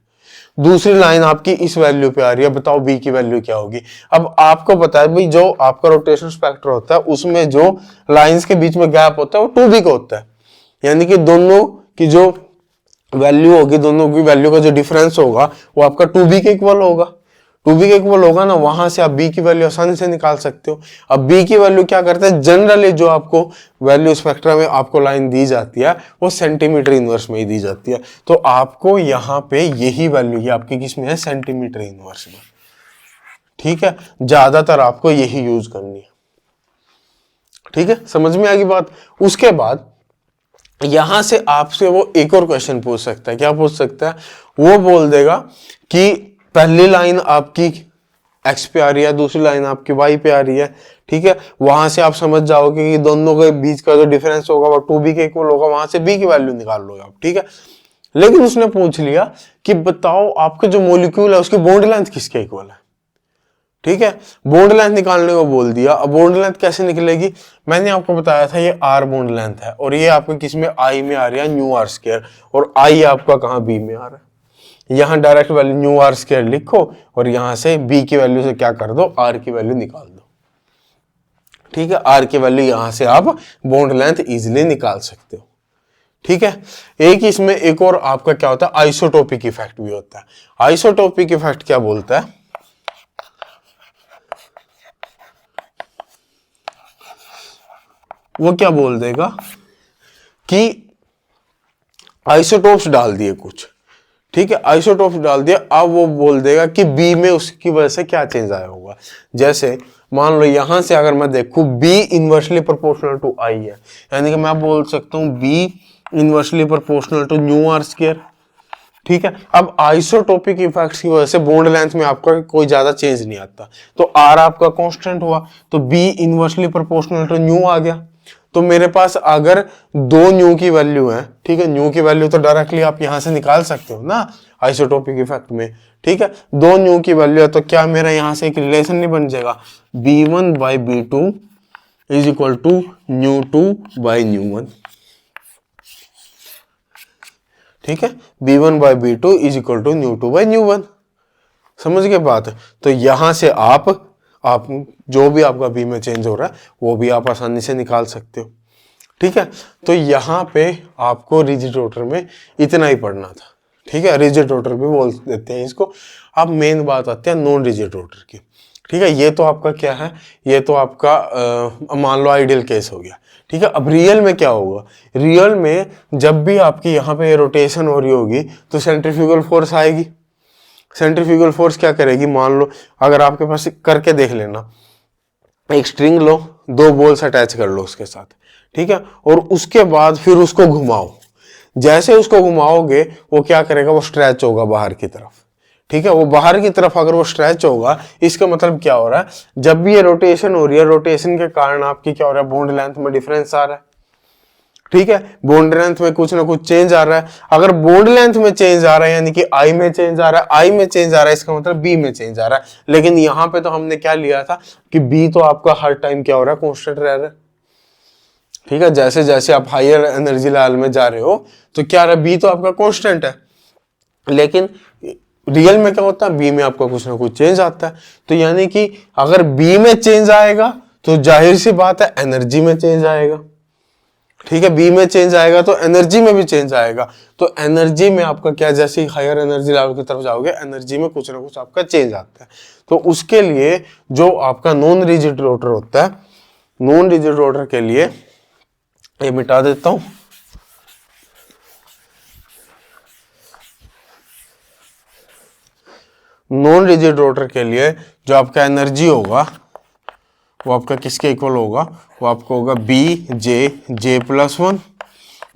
दूसरी लाइन आपकी इस वैल्यू पे आ रही है, बताओ B की वैल्यू क्या होगी। अब आपको पता है भाई, जो आपका रोटेशनल स्पेक्ट्रा होता है उसमें जो लाइंस के बीच में गैप होता है वो 2B का होता है, यानी कि दोनों की जो वैल्यू होगी, दोनों की वैल्यू का जो डिफरेंस होगा वो आपका 2B के इक्वल होगा। 2B के इक्वल होगा ना, वहां से आप B की वैल्यू आसानी से निकाल सकते हो। अब B की वैल्यू क्या करते हैं, जनरली जो आपको वैल्यू स्पेक्ट्रा में आपको लाइन दी जाती है वो सेंटीमीटर इनवर्स में ही दी जाती है, तो आपको यहाँ पे यही वैल्यू, ये आपकी किस में है, सेंटीमीटर इनवर्स में। ठीक है, ज्यादातर आपको यही यूज करनी है। ठीक है, समझ में आ गई बात। उसके बाद यहां से आपसे वो एक और क्वेश्चन पूछ सकता है, क्या पूछ सकता है, वो बोल देगा कि पहली लाइन आपकी x पे आ रही है, दूसरी लाइन आपकी y पे आ रही है। ठीक है, वहां से आप समझ जाओगे कि दोनों के बीच का जो डिफरेंस होगा वो 2B के इक्वल होगा, वहां से B की वैल्यू निकाल लोगे आप। ठीक है, लेकिन उसने पूछ लिया कि बताओ आपके जो मॉलिक्यूल है उसकी बॉन्ड लेंथ किसके इक्वल है। ठीक है। बॉन्ड लेंथ निकालने को बोल दिया। अब बॉन्ड लेंथ कैसे निकलेगी, मैंने आपको बताया था ये आर बॉन्ड लेंथ है और ये आपके किस में आई में आ रही है, न्यू आर स्क्वायर, और आई आपका कहाँ बी में आ रहा है। यहाँ direct value nu R square लिखो और यहाँ से बी की वैल्यू से क्या कर दो, आर की वैल्यू निकाल दो। ठीक है, आर की वैल्यू यहां से आप बॉन्ड लेंथ इजीली निकाल सकते हो। ठीक है, एक इसमें एक और आपका क्या होता है, आइसोटोपिक इफेक्ट भी होता है। आइसोटोपिक इफेक्ट क्या बोलता है, वो क्या बोल देगा कि आइसोटोप्स डाल दिए कुछ, ठीक है, आइसोटोप्स डाल दिया, अब वो बोल देगा कि बी में उसकी वजह से क्या चेंज आया होगा। जैसे मान लो यहां से अगर मैं देखूं B inversely proportional to I है, यानी कि मैं बोल सकता हूं B inversely proportional to nu R square. ठीक है, अब आइसोटोपिक इफेक्ट्स की वजह से बॉन्ड लेंथ में आपका कोई ज्यादा चेंज नहीं आता, तो आर आपका कांस्टेंट हुआ, तो b inversely proportional to nu आ गया। तो मेरे पास अगर दो न्यू की वैल्यू है, ठीक है, न्यू की वैल्यू तो डायरेक्टली आप यहां से निकाल सकते हो ना आइसोटोपिक इफेक्ट में। ठीक है, दो न्यू की वैल्यू है तो क्या मेरा यहां से एक रिलेशन नहीं बन जाएगा, b1 by b2 is equal to न्यू2 बाई न्यू1। ठीक है, b1 by b2 is equal to न्यू2 बाई न्यू1। समझ गए बात। तो यहां से आप जो भी आपका बी में चेंज हो रहा है वो भी आप आसानी से निकाल सकते हो। ठीक है, तो यहाँ पे आपको रिजिड रोटर में इतना ही पढ़ना था। ठीक है, रिजिड रोटर भी बोल देते हैं इसको। अब मेन बात आती है नॉन रिजिड रोटर की। ठीक है, ये तो आपका क्या है, ये तो आपका मान लो आइडियल केस हो गया। ठीक है, अब रियल में क्या होगा, रियल में जब भी आपकी यहाँ पे रोटेशन हो रही होगी तो सेंट्रीफ्यूगल फोर्स आएगी। सेंट्रीफ्यूगल फोर्स क्या करेगी, मान लो अगर आपके पास करके देख लेना, एक स्ट्रिंग लो, दो बॉल्स अटैच कर लो उसके साथ, ठीक है, और उसके बाद फिर उसको घुमाओ। जैसे उसको घुमाओगे वो क्या करेगा, वो स्ट्रेच होगा बाहर की तरफ। ठीक है, वो बाहर की तरफ अगर वो स्ट्रेच होगा, इसका मतलब क्या हो रहा है, जब भी ये रोटेशन हो रही है, रोटेशन के कारण आपकी क्या हो रहा है, बॉन्ड लेंथ में डिफरेंस आ रहा है। ठीक है, बॉन्ड लेंथ में कुछ ना कुछ चेंज आ रहा है। अगर बॉन्ड लेंथ में चेंज आ रहा है यानी कि आई में चेंज आ रहा है, आई में चेंज आ रहा है, इसका मतलब बी में चेंज आ रहा है। लेकिन यहां पे तो हमने क्या लिया था कि बी तो आपका हर टाइम क्या हो रहा है, कांस्टेंट रह रहा है। ठीक है, जैसे जैसे आप हायर एनर्जी लेवल में जा रहे हो तो क्या रहा है, बी तो आपका कांस्टेंट है, लेकिन रियल में क्या होता है, बी में आपका कुछ ना कुछ चेंज आता है। तो यानी कि अगर बी में चेंज आएगा तो जाहिर सी बात है एनर्जी में चेंज आएगा। ठीक है, बी में चेंज आएगा तो एनर्जी में भी चेंज आएगा। तो एनर्जी में आपका क्या, जैसे ही हायर एनर्जी लेवल की तरफ जाओगे एनर्जी में कुछ ना कुछ आपका चेंज आता है। तो उसके लिए जो आपका नॉन रिजिड रोटर होता है, नॉन रिजिड रोटर के लिए ये मिटा देता हूं, नॉन रिजिड रोटर के लिए जो आपका एनर्जी होगा वो आपका किसके इक्वल होगा, वो आपको होगा b j plus one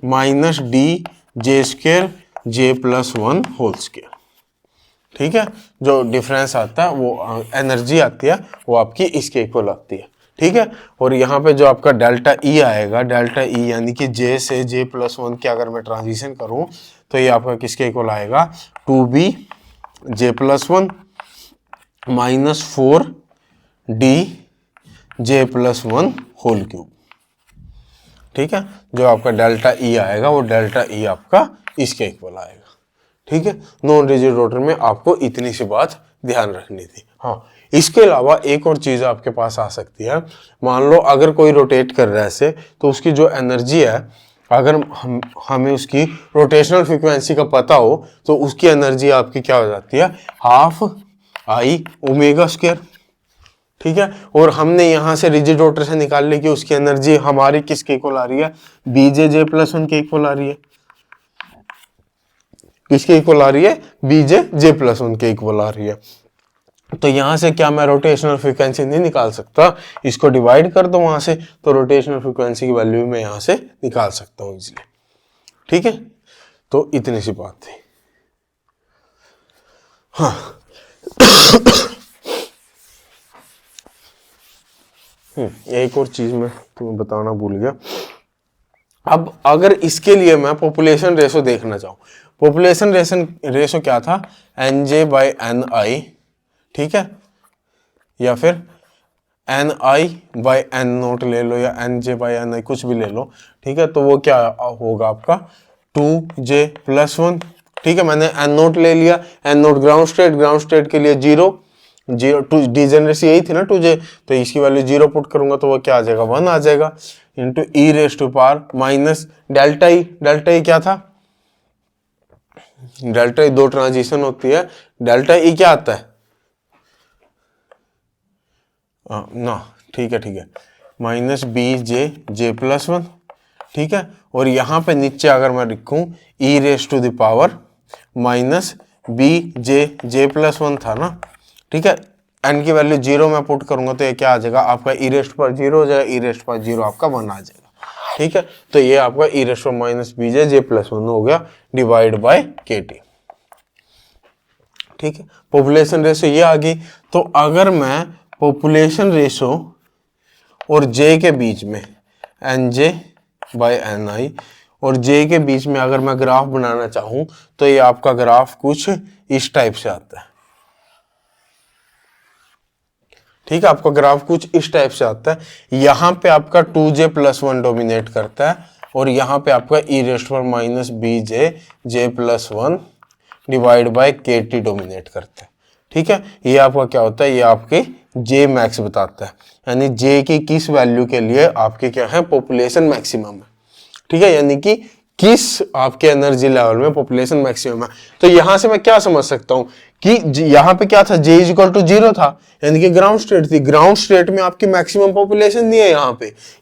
minus d j square j plus one whole square. ठीक है, जो डिफरेंस आता है वो एनर्जी आती है वो आपकी इसके इक्वल आती है। ठीक है, और यहाँ पे जो आपका डेल्टा ई आएगा, डेल्टा ई यानी कि जे से जे प्लस वन की अगर मैं ट्रांजिशन करूँ तो ये आपका किसके इक्वल आएगा, 2b जे प्लस वन माइनस 4d जे प्लस वन होल क्यूब। ठीक है, जो आपका डेल्टा ई आएगा वो डेल्टा ई आपका इसके इक्वल आएगा। ठीक है, नॉन रिजिड रोटर में आपको इतनी सी बात ध्यान रखनी थी। हाँ, इसके अलावा एक और चीज आपके पास आ सकती है। मान लो अगर कोई रोटेट कर रहा है ऐसे, तो उसकी जो एनर्जी है, अगर हमें उसकी रोटेशनल फ्रीक्वेंसी का पता हो तो उसकी एनर्जी आपकी क्या हो जाती है, हाफ आई ओमेगा स्क्वायर। ठीक है, और हमने यहां से रिजिड रोटर से निकाल ली कि उसकी एनर्जी हमारी किसके इक्वल आ रही है, बीजे जे प्लस वन के इक्वल आ रही है। किसके इक्वल आ रही है, बीजे जे प्लस वन के इक्वल आ रही है। तो यहां से क्या मैं रोटेशनल फ्रीक्वेंसी नहीं निकाल सकता, इसको डिवाइड कर दो वहां से, तो रोटेशनल फ्रीक्वेंसी की वैल्यू मैं यहां से निकाल सकता हूं इजीली। ठीक है, तो इतनी सी बात थी। हाँ एक और चीज मैं तुम्हें बताना भूल गया। अब अगर इसके लिए मैं पॉपुलेशन रेशो देखना चाहूँ, पॉपुलेशन रेशो क्या था, N J by N I. ठीक है, या फिर N I by N naught ले लो या N J by N I, कुछ भी ले लो, ठीक है। तो वो क्या होगा आपका 2j+1, ठीक है। मैंने एन नोट ले लिया, एन नोट ग्राउंड स्टेट के लिए 0 टू डिजेनरेसी यही थी ना 2j, तो इसकी वैल्यू 0 पुट करूंगा तो वो क्या आ जाएगा 1 आ जाएगा, into E raise to power minus delta E क्या था, डेल्टा ई 2 ट्रांजिशन होती है, डेल्टा ई क्या आता है ना, ठीक है, माइनस (b(j)+1, ठीक है। और यहां पे नीचे अगर मैं लिखूं e raise to the power minus (b(j)+1 था ना, ठीक है। एन की वैल्यू 0 में पुट करूंगा तो ये क्या आ जाएगा आपका ई रेस टू पावर 0 हो जाएगा, ई रेस टू पावर 0 आपका 1 आ जाएगा, ठीक है। तो ये आपका ई रेस टू माइनस (b(j)+1 हो गया डिवाइड बाय kT, ठीक है। पॉपुलेशन रेशो ये आ गई। तो अगर मैं पॉपुलेशन रेशो और जे के बीच में NJ बाय NI और जे के बीच में अगर मैं ग्राफ बनाना चाहूं तो ये आपका ग्राफ कुछ इस टाइप से आता है, ठीक है। आपका ग्राफ कुछ इस टाइप से आता है, यहां पे आपका 2j+1 डोमिनेट करता है और यहां पे आपका ई रेस्ट पर minus (b(j)+1 divide by kT dominate करता है, ठीक है। ये आपका क्या होता है, ये आपके J मैक्स बताता है, यानी J की किस वैल्यू के लिए आपके क्या है पॉपुलेशन मैक्सिमम है, ठीक है। यानी कि किस आपके एनर्जी लेवल में पॉपुलेशन मैक्सिमम है। तो यहां से मैं क्या समझ सकता हूं कि यहां पे क्या था, J = 0 था, यानी कि ग्राउंड स्टेट थी, ग्राउंड स्टेट में आपकी मैक्सिमम पॉपुलेशन नहीं है,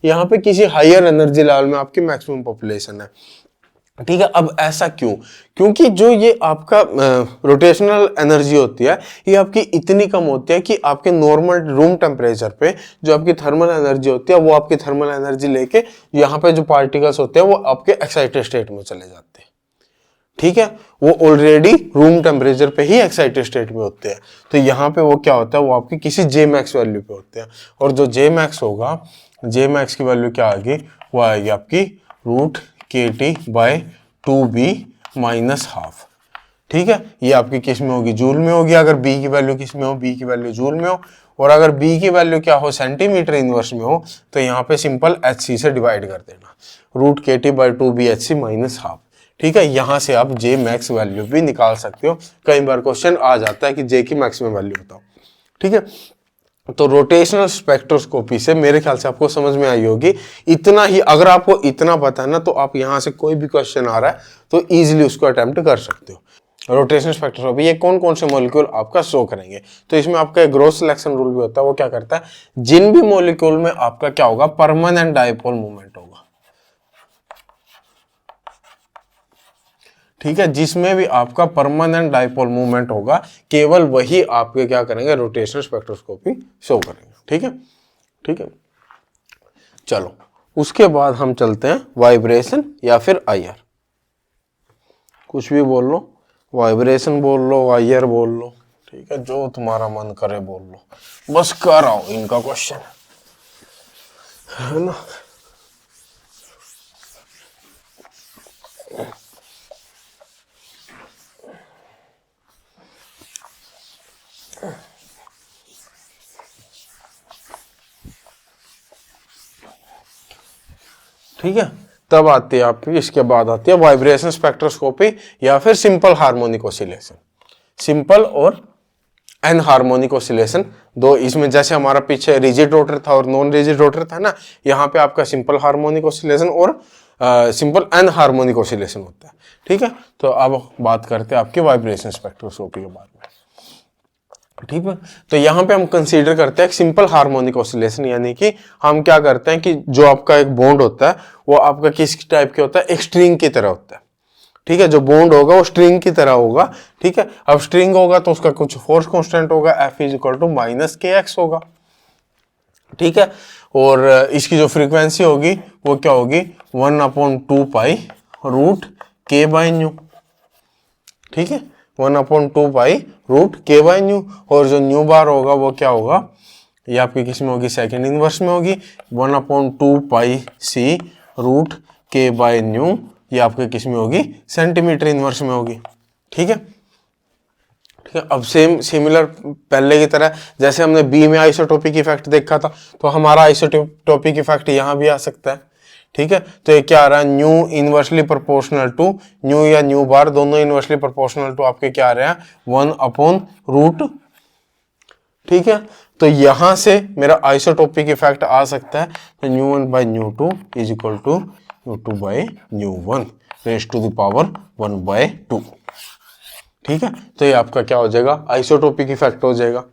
यहां पे किसी हायर एनर्जी लेवल में आपकी मैक्सिमम पॉपुलेशन है, ठीक है। अब ऐसा क्यों, क्योंकि जो ये आपका रोटेशनल एनर्जी होती है ये आपकी इतनी कम होती है कि आपके नॉर्मल रूम टेम्परेचर पे जो आपकी थर्मल एनर्जी होती है वो आपकी थर्मल एनर्जी लेके यहाँ पे जो पार्टिकल्स होते हैं वो आपके एक्साइटेड स्टेट में चले जाते हैं, ठीक है। वो ऑलरेडी रूम टेम्परेचर पे ही एक्साइटेड स्टेट में होते हैं। तो यहाँ पे वो क्या होता है, वो आपकी किसी J मैक्स वैल्यू पे होते हैं, और जो J मैक्स होगा, J मैक्स की वैल्यू क्या आएगी, वो आएगी आपकी √kT/2b -½ ठीक है। ये आपकी किस में होगी, जूल में होगी। अगर B की वैल्यू किस में हो, B की वैल्यू जूल में हो, और अगर B की वैल्यू क्या हो, सेंटीमीटर इनवर्स में हो, तो यहाँ पे सिंपल HC से डिवाइड कर देना, √kT/2b HC -½ ठीक है। यहां से आप J मैक्स वैल्यू भी निकाल सकते हो। कई बार क्वेश्चन आ जाता है कि J की मैक्सिमम वैल्यू बताओ, ठीक है। तो रोटेशनल स्पेक्ट्रोस्कोपी से मेरे ख्याल से आपको समझ में आई होगी। इतना ही, अगर आपको इतना पता है ना, तो आप यहां से कोई भी क्वेश्चन आ रहा है तो इजीली उसको अटेम्प्ट कर सकते हो। रोटेशनल स्पेक्ट्रोस्कोपी ये कौन कौन से मॉलिक्यूल आपका शो करेंगे, तो इसमें आपका एक ग्रोथ सिलेक्शन रूल भी होता है। वो क्या करता है, जिन भी मॉलिक्यूल में आपका क्या होगा, परमानेंट डायपोल मूवमेंट होगा, ठीक है, जिसमें भी आपका परमानेंट डायपोल मूवमेंट होगा, केवल वही आपके क्या करेंगे, रोटेशनल स्पेक्ट्रोस्कोपी शो करेंगे, ठीक है, ठीक है। चलो उसके बाद हम चलते हैं वाइब्रेशन या फिर IR, कुछ भी बोल लो, वाइब्रेशन बोल लो, IR बोल लो, ठीक है, जो तुम्हारा मन करे बोल लो, बस कर आओ इनका क्वेश्चन, है ना। ठीक है, तब आती है आपकी, इसके बाद आती है वाइब्रेशन स्पेक्ट्रोस्कोपी या फिर सिंपल हार्मोनिक ऑसिलेशन। सिंपल और एनहार्मोनिक ऑसिलेशन दो, इसमें जैसे हमारा पीछे रिजिड रोटर था और नॉन रिजिड रोटर था ना, यहाँ पे आपका सिंपल हार्मोनिक ऑसिलेशन और सिंपल एनहार्मोनिक ऑसिलेशन होता है, ठीक है। तो अब बात करते हैं आपके वाइब्रेशन स्पेक्ट्रोस्कोपी के बारे में, ठीक है। तो यहाँ पे हम कंसीडर करते हैं सिंपल हार्मोनिक ऑसिलेशन, यानी कि हम क्या करते हैं कि जो आपका एक बॉन्ड होता है वो आपका किस टाइप के होता है, एक स्ट्रिंग की तरह होता है, ठीक है। जो बॉन्ड होगा वो स्ट्रिंग की तरह होगा, ठीक है। अब स्ट्रिंग होगा तो उसका कुछ फोर्स कांस्टेंट होगा, F = -kx होगा, ठीक है। और इसकी जो फ्रीक्वेंसी होगी वो क्या होगी, 1/2π √k/ν, ठीक है, 1/2π √k/ν। और जो न्यू बार होगा वो क्या होगा, ये आपकी किस में होगी, सेकंड इनवर्स में होगी, 1/2πc √k/ν, ये आपके किस में होगी, सेंटीमीटर इनवर्स में होगी, ठीक है, अब सेम सिमिलर पहले की तरह जैसे हमने बी में आइसोटोपिक इफेक्ट देखा था, तो हमारा आइसोटोपिक इफेक्ट यहाँ भी आ सकता है। ठीक है, तो ये क्या आ रहा है, nu inversely proportional to nu या न्यू बार दोनों इनवर्सली प्रोपोर्शनल टू आपके क्या आ रहे हैं, 1/रूट। ठीक है, तो यहां से मेरा आइसोटोपिक इफेक्ट आ सकता है, तो ν1/ν2 is equal to ν2/ν1 raise to the power 1/2। ठीक है, तो ये आपका क्या हो जाएगा, आइसोटोपिक इफेक्ट हो जाएगा।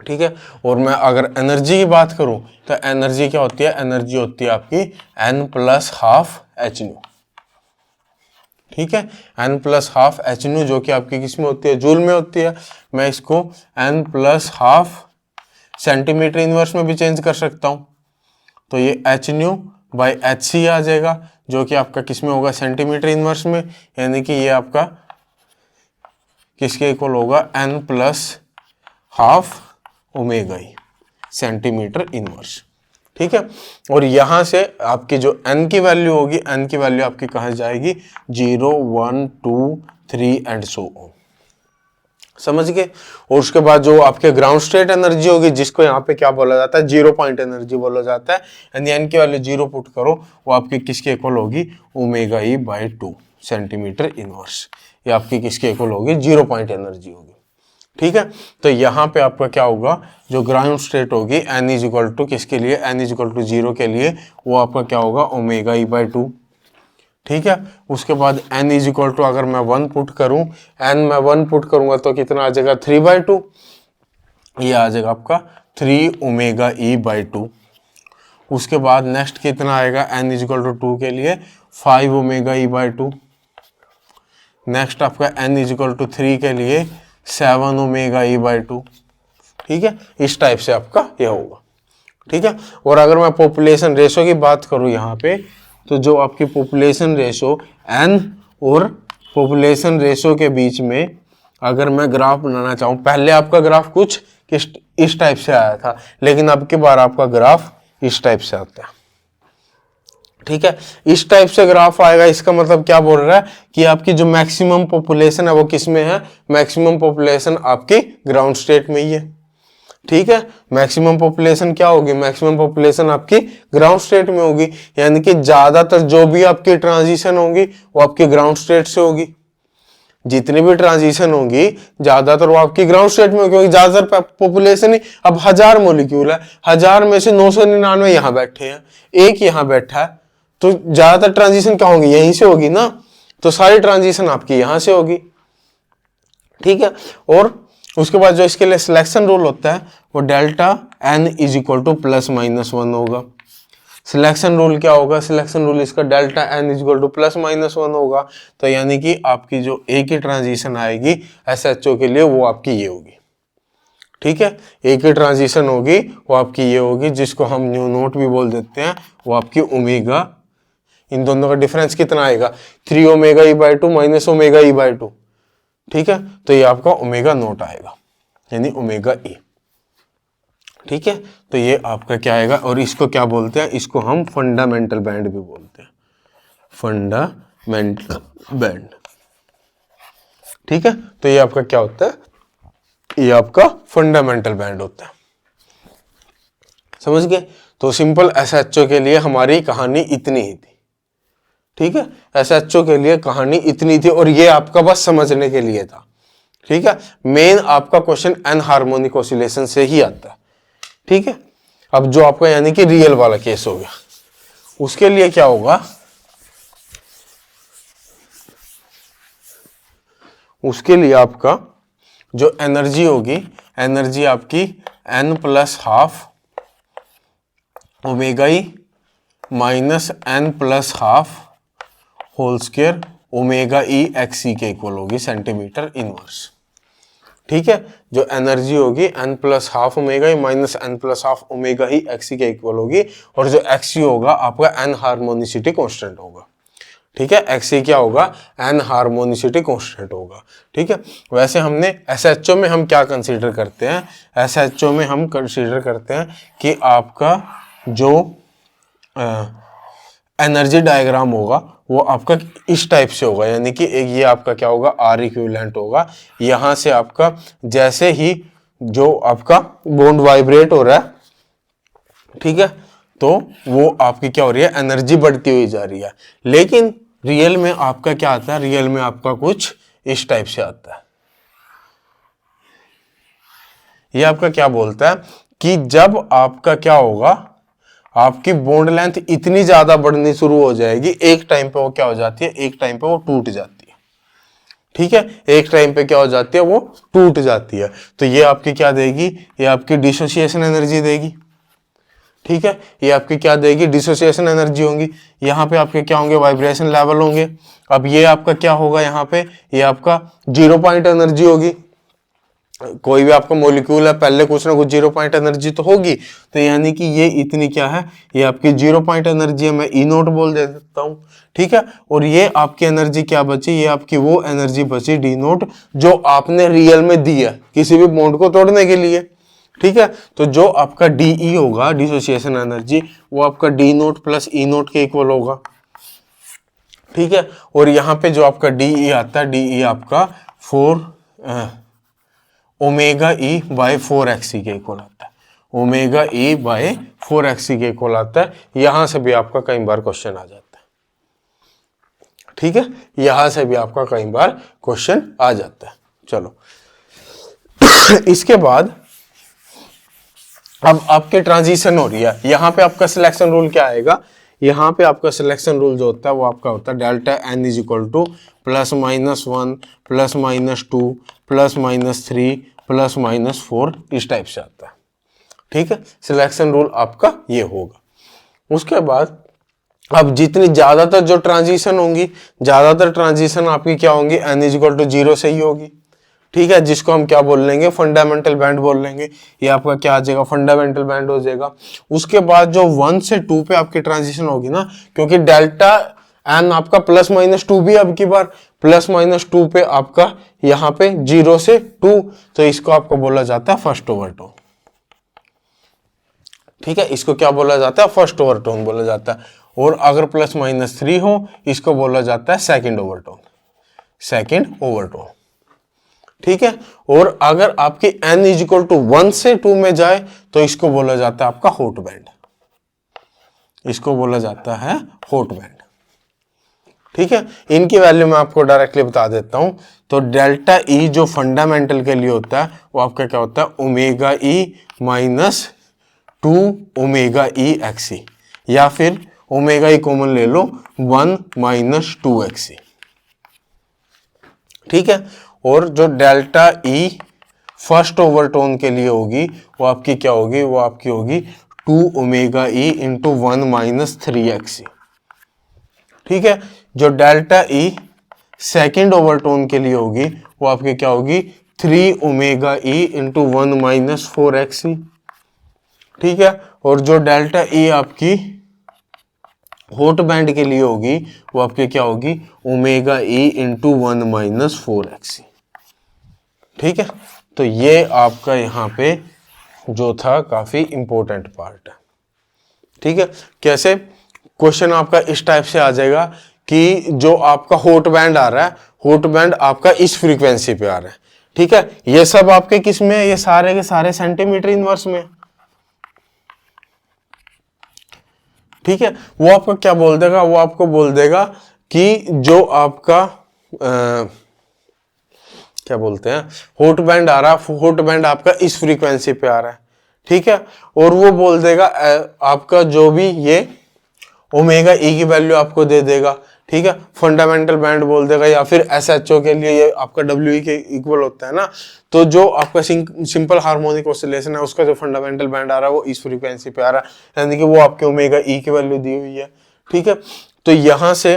ठीक है, और मैं अगर एनर्जी की बात करूं तो एनर्जी क्या होती है, एनर्जी होती है आपकी n+12 hν। ठीक है, n+12 hν जो कि आपकी किस में होती है, जूल में होती है। मैं इसको n+12 सेंटीमीटर इनवर्स में भी चेंज कर सकता हूं, तो ये hν/hc आ जाएगा, जो कि आपका किस में होगा, सेंटीमीटर इनवर्स में, यानी कि ये आपका किसके इक्वल होगा, n+12 ओमेगा ई सेंटीमीटर इनवर्स। ठीक है, और यहां से आपकी जो n की वैल्यू होगी, n की वैल्यू आपकी कहाँ जाएगी, 0, 1, 2, 3 एंड सो ऑन। समझ गए। और उसके बाद जो आपके ग्राउंड स्टेट एनर्जी होगी, जिसको यहाँ पे क्या बोला जाता है, 0 पॉइंट एनर्जी बोला जाता है, यानी n की वैल्यू 0 पुट करो, वो आपकी किसके इक्वल होगी, ओमेगा ई/2 सेंटीमीटर इनवर्स। ये आपकी किसके इक्वल होगी, 0 पॉइंट एनर्जी होगी। ठीक है, तो यहाँ पे आपका क्या होगा, जो ग्राउंड स्टेट होगी n इज इक्वल टू किसके लिए, n इज इक्वल टू 0 के लिए, वो आपका क्या होगा, ओमेगा ई/2। ठीक है, उसके बाद n इज इक्वल टू अगर मैं 1 पुट करूं, n मैं 1 पुट करूंगा तो कितना आ जाएगा, 3/2। ये आ जाएगा आपका 3 ओमेगा ई/2। उसके बाद नेक्स्ट कितना आएगा, n इज इक्वल टू 2 के लिए 5 ओमेगा ई/2। नेक्स्ट आपका n इज इक्वल टू 3 के लिए 7 ओमेगा ई/2। ठीक है, इस टाइप से आपका यह होगा। ठीक है, और अगर मैं पॉपुलेशन रेशो की बात करूं यहाँ पे, तो जो आपकी पॉपुलेशन रेशो n और पॉपुलेशन रेशो के बीच में अगर मैं ग्राफ बनाना चाहूँ, पहले आपका ग्राफ कुछ इस टाइप से आया था, लेकिन अब की बार आपका ग्राफ इस टाइप से आता है। ठीक है, इस टाइप से ग्राफ आएगा, इसका मतलब क्या बोल रहा है कि आपकी जो मैक्सिमम पॉपुलेशन है वो किस में है, मैक्सिमम पॉपुलेशन आपकी ग्राउंड स्टेट में ही है। ठीक है, मैक्सिमम पॉपुलेशन क्या होगी, मैक्सिमम पॉपुलेशन आपकी ग्राउंड स्टेट में होगी, यानी कि ज्यादातर जो भी आपकी ट्रांजिशन होगी वो आपकी ग्राउंड स्टेट से होगी। जितनी भी ट्रांजिशन होगी ज्यादातर वो आपकी ग्राउंड स्टेट में होगी, क्योंकि ज्यादातर पॉपुलेशन ही, अब 1000 मोलिक्यूल है, 1000 में से 999 यहाँ बैठे हैं, एक यहाँ बैठा है, तो ज्यादातर ट्रांजिशन क्या होंगी, यहीं से होगी ना, तो सारी ट्रांजिशन आपकी यहां से होगी। ठीक है, और उसके बाद जो इसके लिए सिलेक्शन रूल होता है वो delta n is equal to +-1 होगा। सिलेक्शन रूल क्या होगा, सिलेक्शन रूल इसका delta n is equal to +-1 होगा, तो यानी कि आपकी जो एक ही ट्रांजिशन आएगी SHO के लिए वो आपकी ये होगी। ठीक है, एक ही ट्रांजिशन होगी वो आपकी ये होगी, जिसको हम न्यू नोट भी बोल देते हैं, वो आपकी ओमेगा, इन दोनों का डिफरेंस कितना आएगा, 3 ओमेगा ई/2 माइनस ओमेगा ई/2। ठीक है, तो ये आपका ओमेगा नोट आएगा, यानी ओमेगा ई। ठीक है, तो ये आपका क्या आएगा, और इसको क्या बोलते हैं, इसको हम फंडामेंटल बैंड भी बोलते हैं, फंडामेंटल बैंड। ठीक है, तो ये आपका क्या होता है, ये आपका फंडामेंटल बैंड होता है। समझ गए। तो सिंपल SHO के लिए हमारी कहानी इतनी ही थी। ठीक है, SHO के लिए कहानी इतनी थी, और ये आपका बस समझने के लिए था। ठीक है, मेन आपका क्वेश्चन एनहार्मोनिक ऑसिलेशन से ही आता है। ठीक है, अब जो आपका यानी कि रियल वाला केस हो गया, उसके लिए क्या होगा, उसके लिए आपका जो एनर्जी होगी, एनर्जी आपकी n+12 omega e minus n+12 whole square omega e XC के इक्वल होगी सेंटीमीटर इनवर्स। ठीक है, जो एनर्जी होगी n+12 omega e minus n+12 omega e XC के इक्वल होगी, और जो XC होगा आपका एन हार्मोनिसिटी कांस्टेंट होगा। ठीक है, XC क्या होगा, एन हार्मोनिसिटी कांस्टेंट होगा। ठीक है, वैसे हमने SHO में हम क्या कंसीडर करते हैं, SHO में हम कंसीडर करते हैं कि आपका जो एनर्जी डायग्राम होगा वो आपका इस टाइप से होगा, यानी कि एक ये आपका क्या होगा, आर इक्विवेलेंट होगा। यहां से आपका जैसे ही जो आपका बॉन्ड वाइब्रेट हो रहा है, ठीक है, तो वो आपकी क्या हो रही है, एनर्जी बढ़ती हुई जा रही है। लेकिन रियल में आपका क्या आता है, रियल में आपका कुछ इस टाइप से आता है। ये आपका क्या बोलता है कि जब आपका क्या होगा, आपकी बॉन्ड लेंथ इतनी ज्यादा बढ़नी शुरू हो जाएगी, एक टाइम पे वो क्या हो जाती है, एक टाइम पे वो टूट जाती है। ठीक है, एक टाइम पे क्या हो जाती है, वो टूट जाती है। तो ये आपकी क्या देगी, ये आपकी डिसोसिएशन एनर्जी देगी। ठीक है, ये आपकी क्या देगी, डिसोसिएशन एनर्जी होंगी। यहाँ पे आपके क्या होंगे, वाइब्रेशन लेवल होंगे। अब ये आपका क्या होगा, यहाँ पे ये आपका 0 पॉइंट एनर्जी होगी। कोई भी आपका मॉलिक्यूल है, पहले कुछ ना कुछ 0 पॉइंट एनर्जी तो होगी। तो यानी कि ये इतनी क्या है, ये आपकी 0 पॉइंट एनर्जी है, मैं ई नोट बोल दे देता हूँ। ठीक है, और ये आपकी एनर्जी क्या बची, ये आपकी वो एनर्जी बची डी नोट जो आपने रियल में दी है किसी भी बॉन्ड को तोड़ने के लिए। ठीक है, तो जो आपका डीई होगा, डिसोसिएशन एनर्जी, वो आपका डी नोट प्लस ई नोट के इक्वल होगा। ठीक है, और यहाँ पे जो आपका डीई आता है, डीई आपका 4 ओमेगा ई बाय 4 एक्सी के इक्वल आता है। ओमेगा ई बाय 4 एक्सी के इक्वल आता है। यहां से भी आपका कई बार क्वेश्चन आ जाता है। ठीक है, यहां से भी आपका कई बार क्वेश्चन आ जाता है। चलो इसके बाद अब आपके ट्रांजिशन हो रही है। यहां पे आपका सिलेक्शन रूल क्या आएगा, यहाँ पे आपका सिलेक्शन रूल जो होता है वो आपका होता है delta N is equal to +-1 +-2 +-3 +-4 इस टाइप से आता है। ठीक है, सिलेक्शन रूल आपका ये होगा। उसके बाद अब जितनी ज्यादातर जो ट्रांजिशन होंगी, ज्यादातर ट्रांजिशन आपकी क्या होंगी, n इज इक्वल टू 0 से ही होगी। ठीक है, जिसको हम क्या बोल लेंगे, फंडामेंटल बैंड बोल लेंगे। ये आपका क्या आ जाएगा, फंडामेंटल बैंड हो जाएगा। उसके बाद जो 1 से 2 पे आपकी ट्रांजिशन होगी ना, क्योंकि डेल्टा एन आपका +-2 भी अब की बार +-2 पे आपका यहाँ पे 0 से 2, तो इसको आपको बोला जाता है फर्स्ट ओवरटोन। ठीक है, इसको क्या बोला जाता है, फर्स्ट ओवरटोन बोला जाता है। और अगर +-3 हो, इसको बोला जाता है सेकंड ओवरटोन, सेकंड ओवरटोन। ठीक है, और अगर आपकी n इज इक्वल टू 1 से 2 में जाए तो इसको बोला जाता है आपका हॉट बैंड, इसको बोला जाता है हॉट बैंड। ठीक है, इनकी वैल्यू मैं आपको डायरेक्टली बता देता हूं। तो डेल्टा ई जो फंडामेंटल के लिए होता है वो आपका क्या होता है, ओमेगा ई माइनस 2 ओमेगा ई एक्सी, या फिर ओमेगा ई कॉमन ले लो 1 माइनस 2 एक्सी। ठीक है, और जो डेल्टा ई फर्स्ट ओवरटोन के लिए होगी वो आपकी क्या होगी, वो आपकी होगी 2 omega E into 1 minus 3 X E. ठीक है, जो डेल्टा ई सेकेंड ओवरटोन के लिए होगी वो आपकी क्या होगी, 3 omega E into 1 minus 4 X E. ठीक है, और जो डेल्टा ई आपकी हॉट बैंड के लिए होगी वो आपकी क्या होगी, omega E into 1 minus 4 X E. ठीक है, तो ये आपका यहाँ पे जो था काफी इंपॉर्टेंट पार्ट है। ठीक है, कैसे क्वेश्चन आपका इस टाइप से आ जाएगा कि जो आपका हॉट बैंड आ रहा है, हॉट बैंड आपका इस फ्रीक्वेंसी पे आ रहा है। ठीक है, ये सब आपके किस में है, ये सारे के सारे सेंटीमीटर इनवर्स में। ठीक है, वो आपको क्या बोल देगा, वो आपको बोल देगा कि जो आपका क्या बोलते हैं, हॉट बैंड आ रहा है, हॉट बैंड आपका इस फ्रीक्वेंसी पे आ रहा है। ठीक है, और वो बोल देगा आपका जो भी ये ओमेगा ई की वैल्यू आपको दे देगा। ठीक है, फंडामेंटल बैंड बोल देगा, या फिर एसएचओ के लिए ये आपका डब्ल्यू ई के इक्वल होता है ना। तो जो आपका सिंपल हार्मोनिक ऑसिलेशन है उसका जो फंडामेंटल बैंड आ रहा है वो इस फ्रीक्वेंसी पे आ रहा है, यानी कि वो आपके ओमेगा ई की वैल्यू दी हुई है। ठीक है, तो यहां से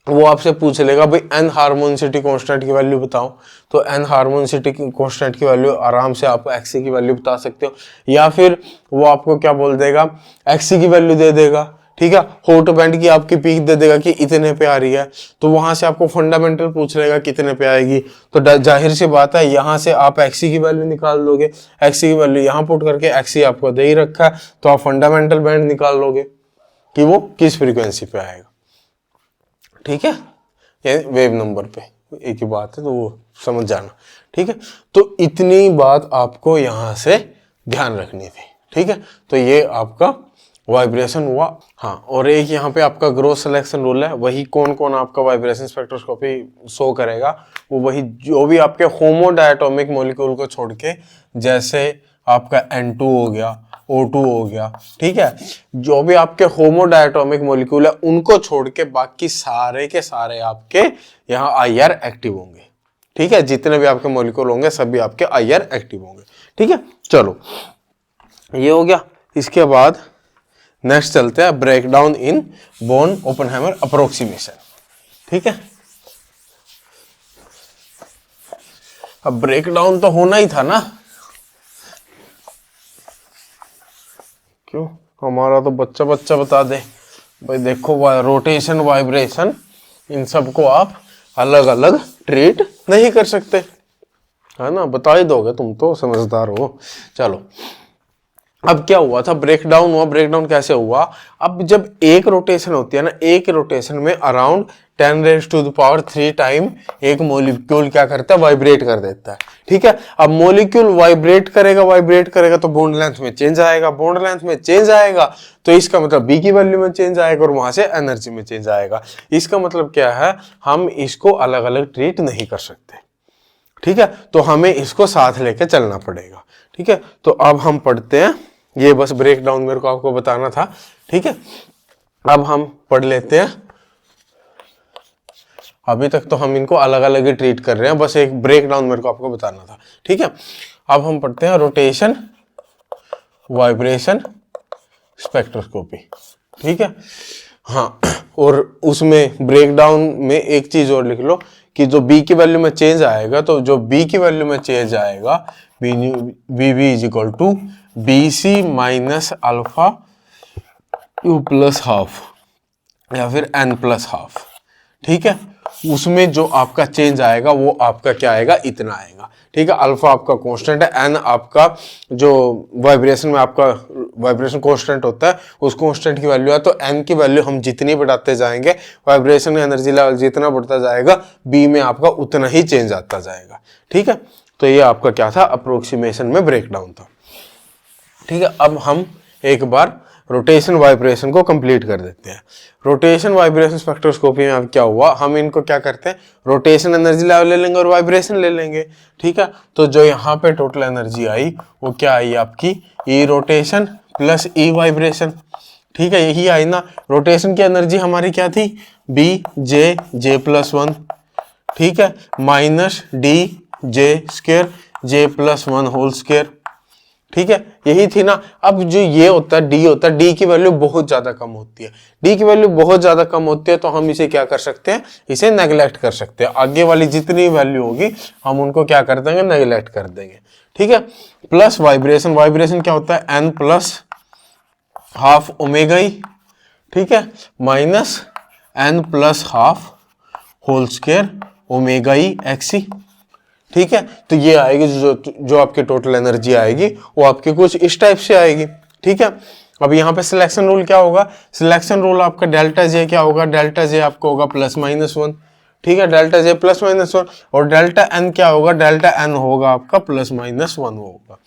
वो आपसे पूछ लेगा भाई एन हार्मोनिसिटी कांस्टेंट की वैल्यू बताओ। तो एन हार्मोनिसिटी कांस्टेंट की वैल्यू आराम से आप एक्सी की वैल्यू बता सकते हो, या फिर वो आपको क्या बोल देगा, एक्सी की वैल्यू दे देगा। ठीक है, हॉट बैंड की आपकी पीक दे देगा कि इतने पे आ रही है, तो वहां से आपको फंडामेंटल पूछ लेगा कितने पे आएगी। तो जाहिर सी बात है यहाँ से आप एक्सी की वैल्यू निकाल लोगे, एक्सी की वैल्यू यहाँ पुट करके एक्सी आपको दे ही रखा है तो आप फंडामेंटल बैंड निकाल लोगे। कि वो किस फ्रीक्वेंसी पे आएगा। ठीक है, ये वेव नंबर पे एक ही बात है, तो वो समझ जाना। ठीक है, तो इतनी बात आपको यहां से ध्यान रखनी थी। ठीक है, तो ये आपका वाइब्रेशन हुआ। हाँ, और एक यहाँ पे आपका ग्रोस सिलेक्शन रूल है, वही कौन कौन आपका वाइब्रेशन स्पेक्ट्रोस्कोपी शो करेगा, वो वही जो भी आपके होमोडायटोमिक मॉलिक्यूल को छोड़ के, जैसे आपका N2 हो गया, O2 हो गया, ठीक है, जो भी आपके होमोडायटोमिक मॉलिक्यूल है उनको छोड़ के बाकी सारे के सारे आपके यहाँ IR एक्टिव होंगे। ठीक है, जितने भी आपके मॉलिक्यूल होंगे सभी आपके IR एक्टिव होंगे। ठीक है, चलो ये हो गया। इसके बाद नेक्स्ट चलते हैं break down in Born Oppenheimer approximation. ठीक है, अब ब्रेक डाउन तो होना ही था ना, क्यों हमारा तो बच्चा बच्चा बता दे भाई, देखो रोटेशन वाइब्रेशन इन सबको आप अलग अलग ट्रीट नहीं कर सकते, है ना, बता ही दोगे, तुम तो समझदार हो। चलो अब क्या हुआ था, ब्रेक डाउन हुआ। ब्रेक डाउन कैसे हुआ, अब जब एक रोटेशन होती है ना, एक रोटेशन में अराउंड 10⁻³ टाइम एक मॉलिक्यूल क्या करता है, वाइब्रेट कर देता है। ठीक है, अब मॉलिक्यूल वाइब्रेट करेगा तो बॉन्ड लेंथ में चेंज आएगा, बॉन्ड लेंथ में चेंज आएगा तो इसका मतलब बी की वैल्यू में चेंज आएगा और वहां से एनर्जी में चेंज आएगा। इसका मतलब क्या है, हम इसको अलग अलग ट्रीट नहीं कर सकते। ठीक है, तो हमें इसको साथ लेके चलना पड़ेगा। ठीक है, तो अब हम पढ़ते हैं, ये बस ब्रेक डाउन मेरे को आपको बताना था। ठीक है, अब हम पढ़ लेते हैं। अभी तक तो हम इनको अलग अलग ही ट्रीट कर रहे हैं, बस एक ब्रेक डाउन मेरे को आपको बताना था। ठीक है, अब हम पढ़ते हैं रोटेशन वाइब्रेशन स्पेक्ट्रोस्कोपी। ठीक है, हाँ, और उसमें ब्रेक डाउन में एक चीज और लिख लो कि जो बी की वैल्यू में चेंज आएगा, तो जो बी की वैल्यू में चेंज आएगा B is equal to BC minus alpha U plus half या फिर N प्लस हाफ। ठीक है, उसमें जो आपका चेंज आएगा वो आपका क्या आएगा, इतना आएगा। ठीक है, अल्फा आपका कांस्टेंट है, N आपका जो वाइब्रेशन में आपका वाइब्रेशन कांस्टेंट होता है, उस कांस्टेंट की वैल्यू है, तो N की वैल्यू हम जितनी बढ़ाते जाएंगे, वाइब्रेशन एनर्जी लेवल जितना बढ़ता जाएगा, B में आपका उतना ही चेंज आता जाएगा। ठीक है, तो ये आपका क्या था, अप्रोक्सीमेशन में ब्रेक डाउन था। ठीक है, अब हम एक बार रोटेशन वाइब्रेशन को कंप्लीट कर देते हैं। रोटेशन वाइब्रेशन स्पेक्ट्रोस्कोपी में अब क्या हुआ, हम इनको क्या करते हैं, रोटेशन एनर्जी लेवल ले लेंगे और वाइब्रेशन ले लेंगे। ठीक है, तो जो यहाँ पे टोटल एनर्जी आई वो क्या आई आपकी, ई रोटेशन प्लस ई वाइब्रेशन। ठीक है, यही आई ना। रोटेशन की एनर्जी हमारी क्या थी, J+1। ठीक है, minus DJ² J+1 whole square. ठीक है, यही थी ना। अब जो ये होता है डी होता है, डी की वैल्यू बहुत ज्यादा कम होती है, डी की वैल्यू बहुत ज्यादा कम होती है, तो हम इसे क्या कर सकते हैं, इसे नेगलेक्ट कर सकते हैं। आगे वाली जितनी वैल्यू होगी हम उनको क्या कर देंगे, नेगलेक्ट कर देंगे। ठीक है, प्लस वाइब्रेशन, वाइब्रेशन क्या होता है, N plus half omega e. ठीक है, minus N plus half whole square omega e XC। ठीक है, तो ये आएगी जो आपकी टोटल एनर्जी आएगी वो आपके कुछ इस टाइप से आएगी। ठीक है, अब यहाँ पे सिलेक्शन रूल क्या होगा, सिलेक्शन रूल आपका डेल्टा जे क्या होगा, डेल्टा जे आपको होगा +-1। ठीक है, डेल्टा जे +-1 और डेल्टा एन क्या होगा, डेल्टा एन होगा आपका +-1 होगा।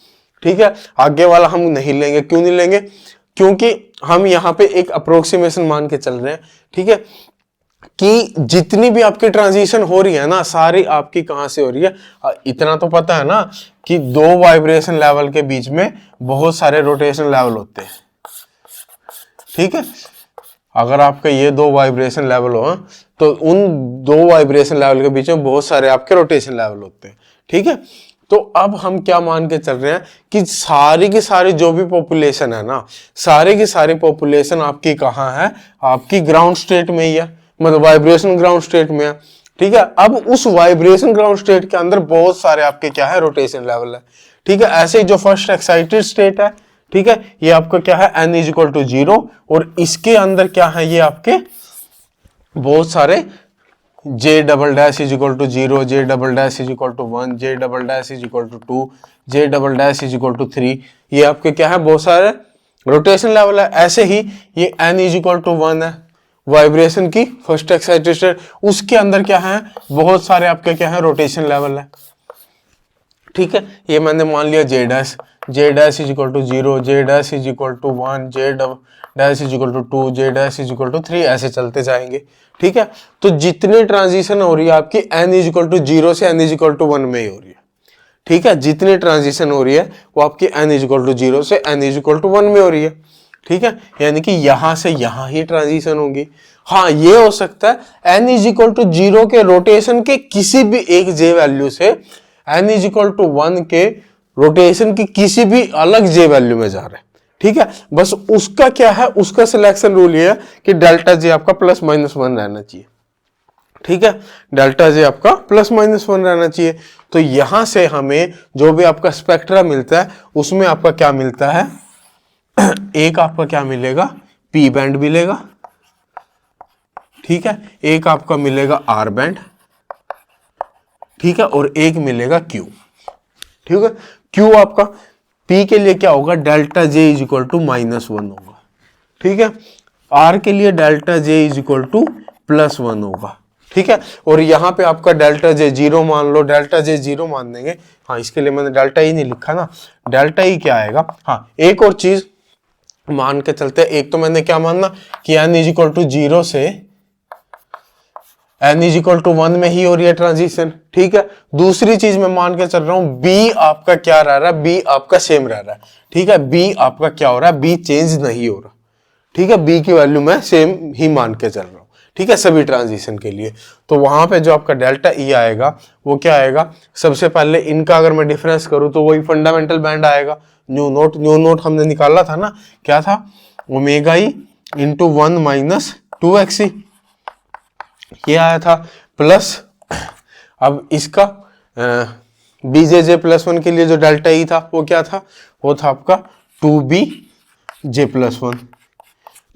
ठीक है, आगे वाला हम नहीं लेंगे, क्यों नहीं लेंगे, क्योंकि हम यहाँ पे एक अप्रोक्सीमेशन मान के चल रहे हैं। ठीक है, कि जितनी भी आपकी ट्रांजिशन हो रही है ना, सारी आपकी कहां से हो रही है, इतना तो पता है ना कि दो वाइब्रेशन लेवल के बीच में बहुत सारे रोटेशन लेवल होते हैं। ठीक है, अगर आपके ये दो वाइब्रेशन लेवल हो तो उन दो वाइब्रेशन लेवल के बीच में बहुत सारे आपके रोटेशन लेवल होते हैं। ठीक है, तो अब हम क्या मान के चल रहे हैं कि सारी की सारी जो भी पॉपुलेशन है ना, सारी की सारी पॉपुलेशन आपकी कहाँ है, आपकी ग्राउंड स्टेट में ही है, मतलब वाइब्रेशन ग्राउंड स्टेट में है। ठीक है, अब उस वाइब्रेशन ग्राउंड स्टेट के अंदर बहुत सारे आपके क्या है, रोटेशन लेवल है। ठीक है, ऐसे ही जो फर्स्ट एक्साइटेड स्टेट है, ठीक है, ये आपका क्या है, N = 0 और इसके अंदर क्या है, ये आपके बहुत सारे J =0, J = 1, J = 2, J = 3, ये आपके क्या है, बहुत सारे रोटेशन लेवल है। ऐसे ही ये n इज इक्वल टू 1 है, वाइब्रेशन की फर्स्ट एक्साइटेशन, उसके अंदर क्या है, बहुत सारे आपके क्या है, रोटेशन लेवल है। ठीक है, ये मैंने मान लिया j dash is equal to 0, j dash is equal to 1, j dash is equal to 2, j dash is equal to 3, ऐसे चलते जाएंगे। ठीक है, तो जितनी ट्रांजिशन हो रही है आपकी n इज इक्वल टू 0 से n इज इक्वल टू 1 में ही हो रही है। ठीक है, जितनी ट्रांजिशन हो रही है वो आपकी n इज इक्वल टू 0 से n इज इक्वल टू 1 में हो रही है। ठीक है, यानी कि यहां से यहां ही ट्रांजिशन होगी। हाँ, ये हो सकता है n इज इक्वल टू 0 के रोटेशन के किसी भी एक j वैल्यू से n इज इक्वल टू 1 के रोटेशन की किसी भी अलग j वैल्यू में जा रहा है। ठीक है, बस उसका क्या है, उसका सिलेक्शन रूल ये है कि डेल्टा j आपका प्लस माइनस 1 रहना चाहिए। ठीक है, डेल्टा j आपका प्लस माइनस 1 रहना चाहिए। तो यहां से हमें जो भी आपका स्पेक्ट्रा मिलता है उसमें आपका क्या मिलता है, एक आपका क्या मिलेगा, पी बैंड मिलेगा। ठीक है, एक आपका मिलेगा आर बैंड। ठीक है, और एक मिलेगा क्यू। ठीक है, क्यू आपका पी के लिए क्या होगा, delta J is equal to -1 होगा। ठीक है, आर के लिए delta J is equal to +1 होगा। ठीक है, और यहां पे आपका डेल्टा जे 0 मान लो, डेल्टा जे 0 मान देंगे। हाँ, इसके लिए मैंने डेल्टा ई नहीं लिखा ना, डेल्टा ई क्या आएगा। हाँ, एक और चीज मान के चलते हैं, एक तो मैंने क्या मानना कि n इज इक्वल टू 0 से n इज इक्वल टू 1 में ही हो रही है ट्रांजिशन। ठीक है, दूसरी चीज मैं मान के चल रहा हूं b आपका क्या रह रहा है, b आपका सेम रह रहा है। ठीक है, b आपका क्या हो रहा है, b चेंज नहीं हो रहा। ठीक है, b की वैल्यू मैं सेम ही मान के चल रहा हूं। ठीक है, सभी ट्रांजिशन के लिए। तो वहां पे जो आपका डेल्टा ई आएगा वो क्या आएगा, सबसे पहले इनका अगर मैं डिफरेंस करूं तो वही फंडामेंटल बैंड आएगा। न्यू नोट हमने निकाला था ना, क्या था, omega E into 1 minus 2xc, ये आया था। प्लस अब इसका BJ+1 के लिए जो डेल्टा ई था वो क्या था, वो था आपका 2BJ+1।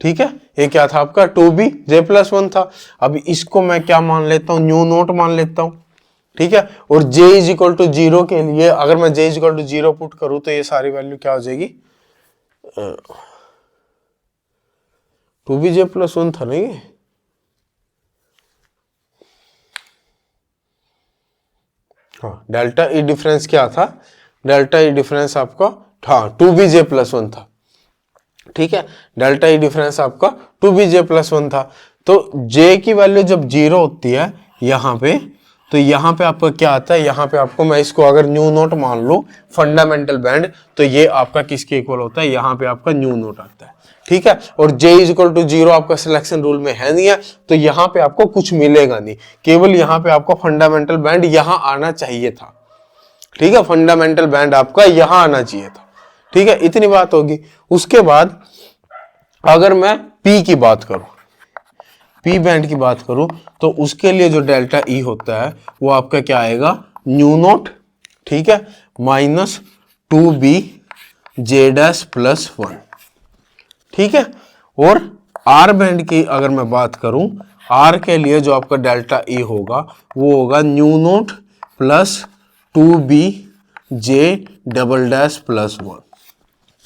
ठीक है, ये क्या था आपका 2BJ+1 था। अब इसको मैं क्या मान लेता हूं, न्यू नोट मान लेता हूं। ठीक है, और J इज इक्वल टू 0 के लिए अगर मैं J is equal to 0 put करूं तो ये सारी वैल्यू क्या हो जाएगी, 2BJ+1 था नहीं, हाँ, डेल्टा ई डिफरेंस क्या था, डेल्टा ई डिफरेंस आपका हाँ 2BJ+1 था। ठीक है, डेल्टा ई डिफरेंस आपका 2BJ+1 था। तो J की वैल्यू जब 0 होती है यहां पे, तो यहां पे आपका क्या आता है, यहां पे आपको मैं इसको अगर न्यू नोट मान लूं फंडामेंटल बैंड, तो ये आपका किसके इक्वल होता है, यहां पे आपका न्यू नोट आता है। ठीक है, और J इज इक्वल टू 0 आपका सिलेक्शन रूल में है नहीं है, तो यहां पे आपको कुछ मिलेगा नहीं, केवल यहां पे आपको फंडामेंटल बैंड यहां आना चाहिए था। ठीक है, फंडामेंटल बैंड आपका यहां आना चाहिए था। ठीक है, इतनी बात होगी। उसके बाद अगर मैं P की बात करूं, P बैंड की बात करूं, तो उसके लिए जो डेल्टा ई होता है वो आपका क्या आएगा, न्यू नोट। ठीक है, माइनस 2BJ+1। ठीक है, और R बैंड की अगर मैं बात करूं, R के लिए जो आपका डेल्टा ई होगा वो होगा न्यू नोट प्लस 2BJ+1।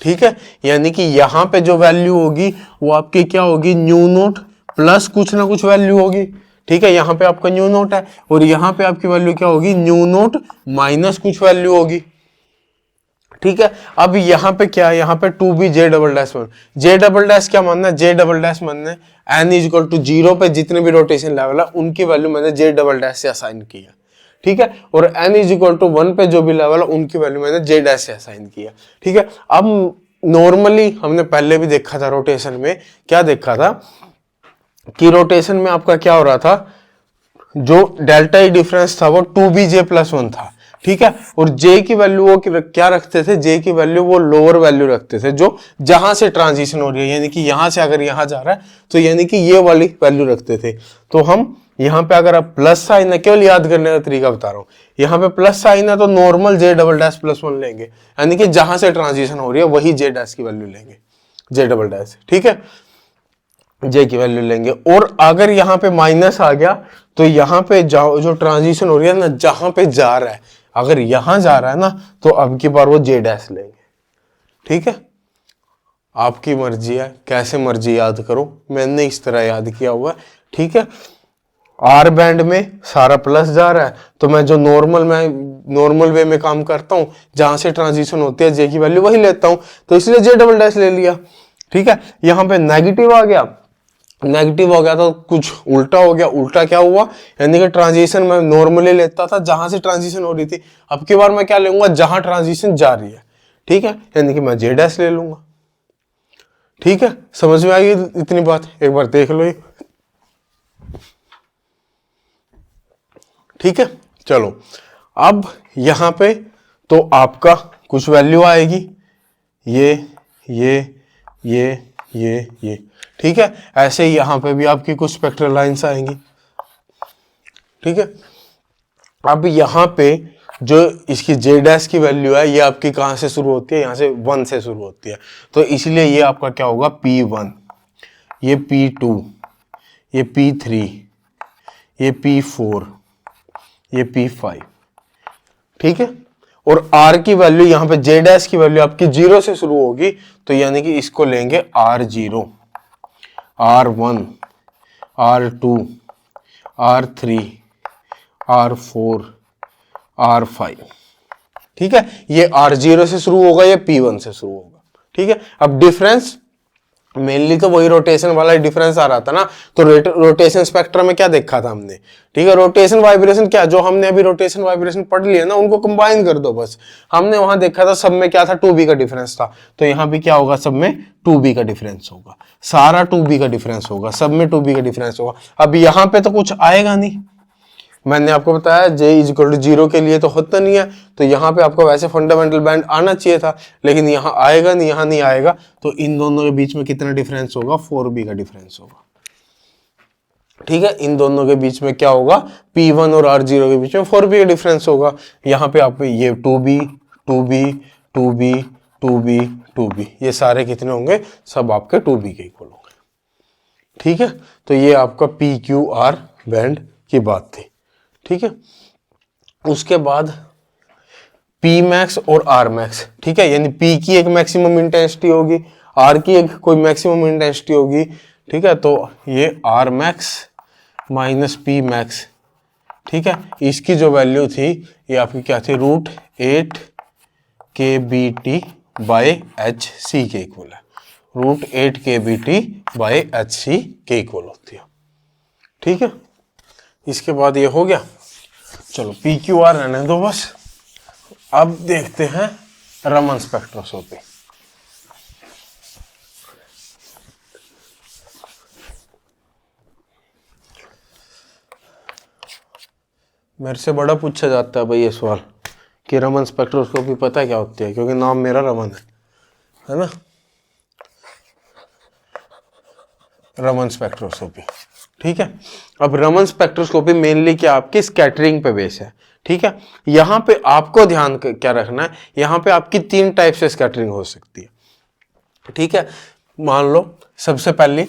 ठीक है, यानी कि यहां पे जो वैल्यू होगी वो आपकी क्या होगी, न्यू नोट प्लस कुछ ना कुछ वैल्यू होगी। ठीक है, यहां पे आपका न्यू नोट है और यहां पे आपकी वैल्यू क्या होगी, न्यू नोट माइनस कुछ वैल्यू होगी। ठीक है, अब यहां पे क्या है, यहां पे 2BJ+1, J डबल क्या मानना है, J डबल मानना है n इज इक्वल टू 0 पे जितने भी रोटेशन लेवल है उनकी वैल्यू मैंने J से असाइन किया। ठीक है, और n इज इक्वल टू 1 पे जो भी लेवल है उनकी वैल्यू मैंने J से असाइन किया। ठीक है, अब नॉर्मली हमने पहले भी देखा था रोटेशन में, क्या देखा था कि रोटेशन में आपका क्या हो रहा था, जो डेल्टा ई डिफरेंस था वो 2BJ+1 था। ठीक है, और J की वैल्यू वो क्या रखते थे, J की वैल्यू वो लोअर वैल्यू रखते थे, जो जहां से ट्रांजिशन हो रही है, यानी कि यहां से अगर यहां जा रहा है तो यानी कि ये वाली वैल्यू रखते थे। तो हम यहां पे अगर आप प्लस साइन है, केवल याद करने का तरीका बता रहा हूं, यहां पे प्लस साइन है तो नॉर्मल J+1 लेंगे, यानी कि जहां से ट्रांजिशन हो रही है वही J' की वैल्यू लेंगे, J'। ठीक है, J की वैल्यू लेंगे। और अगर यहाँ पे माइनस आ गया तो यहाँ पे जो ट्रांजिशन हो रही है ना, जहां पे जा रहा है, अगर यहां जा रहा है ना तो अब की बार वो J' लेंगे। ठीक है, आपकी मर्जी है, कैसे मर्जी याद करो, मैंने इस तरह याद किया हुआ है। ठीक है, आर बैंड में सारा प्लस जा रहा है, तो मैं जो नॉर्मल वे में काम करता हूं, जहां से ट्रांजिशन होती है जे की वैल्यू वही लेता हूं, तो इसलिए जे डबल डैश ले लिया। ठीक है, यहां पे नेगेटिव आ गया, नेगेटिव हो गया तो कुछ उल्टा हो गया। उल्टा क्या हुआ, यानी कि ट्रांजिशन मैं नॉर्मली लेता था जहां से ट्रांजिशन हो रही थी, अब की बार मैं क्या लूंगा, जहां ट्रांजिशन जा रही है। ठीक है, यानी कि मैं जे डैश ले लूंगा। ठीक है, समझ में आई इतनी बात, एक बार देख लो ये। ठीक है, चलो अब यहां पे तो आपका कुछ वैल्यू आएगी, ये। ठीक है, ऐसे ही यहां पे भी आपकी कुछ स्पेक्ट्रल लाइंस आएंगी। ठीक है, अब यहां पे जो इसकी जे डैश की वैल्यू है, ये आपकी कहां से शुरू होती है, यहां से 1 से शुरू होती है, तो इसलिए ये आपका क्या होगा, P1, ये P2, ये P3, ये P4, ये P5। ठीक है, और R की वैल्यू यहां पे जे डैश की वैल्यू आपकी 0 से शुरू होगी, तो यानी कि इसको लेंगे R0, R1, R2, R3, R4, R5। ठीक है, ये R0 से शुरू होगा, ये P1 से शुरू होगा। ठीक है, अब डिफरेंस मेनली तो वही रोटेशन वाला डिफरेंस आ रहा था ना, तो रोटेशन स्पेक्ट्रम में क्या देखा था हमने। ठीक है, रोटेशन वाइब्रेशन क्या, जो हमने अभी रोटेशन वाइब्रेशन पढ़ लिया ना, उनको कंबाइन कर दो बस। हमने वहां देखा था सब में क्या था, 2b का डिफरेंस था, तो यहाँ भी क्या होगा, सब में 2b का डिफरेंस होगा, सारा 2b का डिफरेंस होगा, सब में 2b का डिफरेंस होगा। अब यहाँ पे तो कुछ आएगा नहीं, मैंने आपको बताया J = 0 के लिए तो होता नहीं है, तो यहाँ पे आपको वैसे फंडामेंटल बैंड आना चाहिए था, लेकिन यहाँ आएगा नहीं, यहाँ नहीं आएगा, तो इन दोनों के बीच में कितना डिफरेंस होगा, 4b का डिफरेंस होगा। ठीक है, इन दोनों के बीच में क्या होगा, P1 और R0 के बीच में 4b का डिफरेंस होगा। यहाँ पे आप ये 2b 2b 2b 2b 2b, ये सारे कितने होंगे, सब आपके 2b के इक्वल होंगे। ठीक है, तो ये आपका PQR बैंड की बात थी। ठीक है, उसके बाद P मैक्स और R मैक्स। ठीक है, यानी P की एक मैक्सिमम इंटेंसिटी होगी, R की एक कोई मैक्सिमम इंटेंसिटी होगी। ठीक है, तो ये R max minus P max. ठीक है, इसकी जो वैल्यू थी ये आपकी क्या थी, √8 kBt बाय hc के इक्वल है, √8 kBt बाय hc के इक्वल होती है। ठीक है, इसके बाद ये हो गया, चलो PQR रहने दो बस। अब देखते हैं रमन स्पेक्ट्रोस्कोपी। मेरे से बड़ा पूछा जाता है भाई ये सवाल कि रमन स्पेक्ट्रोस्कोपी पता क्या होती है, क्योंकि नाम मेरा रमन है ना, रमन स्पेक्ट्रोस्कोपी। ठीक है, अब रमन स्पेक्ट्रोस्कोपी मेनली क्या आपकी स्कैटरिंग पे बेस है। ठीक है, यहां पे आपको ध्यान क्या रखना है, यहां पे आपकी 3 टाइप से स्कैटरिंग हो सकती है। ठीक है, मान लो सबसे पहली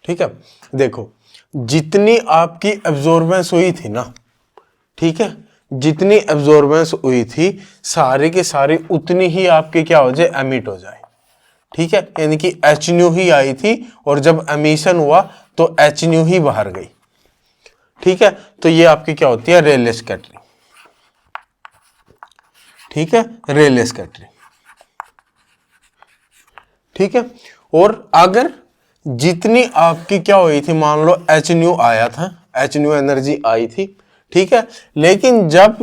ठीक है, देखो जितनी आपकी एब्जॉर्बेंस हुई थी ना, ठीक है, जितनी एब्जॉर्बेंस हुई थी सारी की सारी उतनी ही आपकी क्या हो जाए, एमिट हो जाए। ठीक है, यानी कि एच न्यू ही आई थी और जब एमिशन हुआ तो एच न्यू ही बाहर गई। ठीक है, तो ये आपकी क्या होती है, रेले स्कैटरिंग। ठीक है, रेले स्कैटरिंग। ठीक है, और अगर जितनी आपकी क्या हुई थी, मान लो एच न्यू आया था, एच न्यू एनर्जी आई थी। ठीक है, लेकिन जब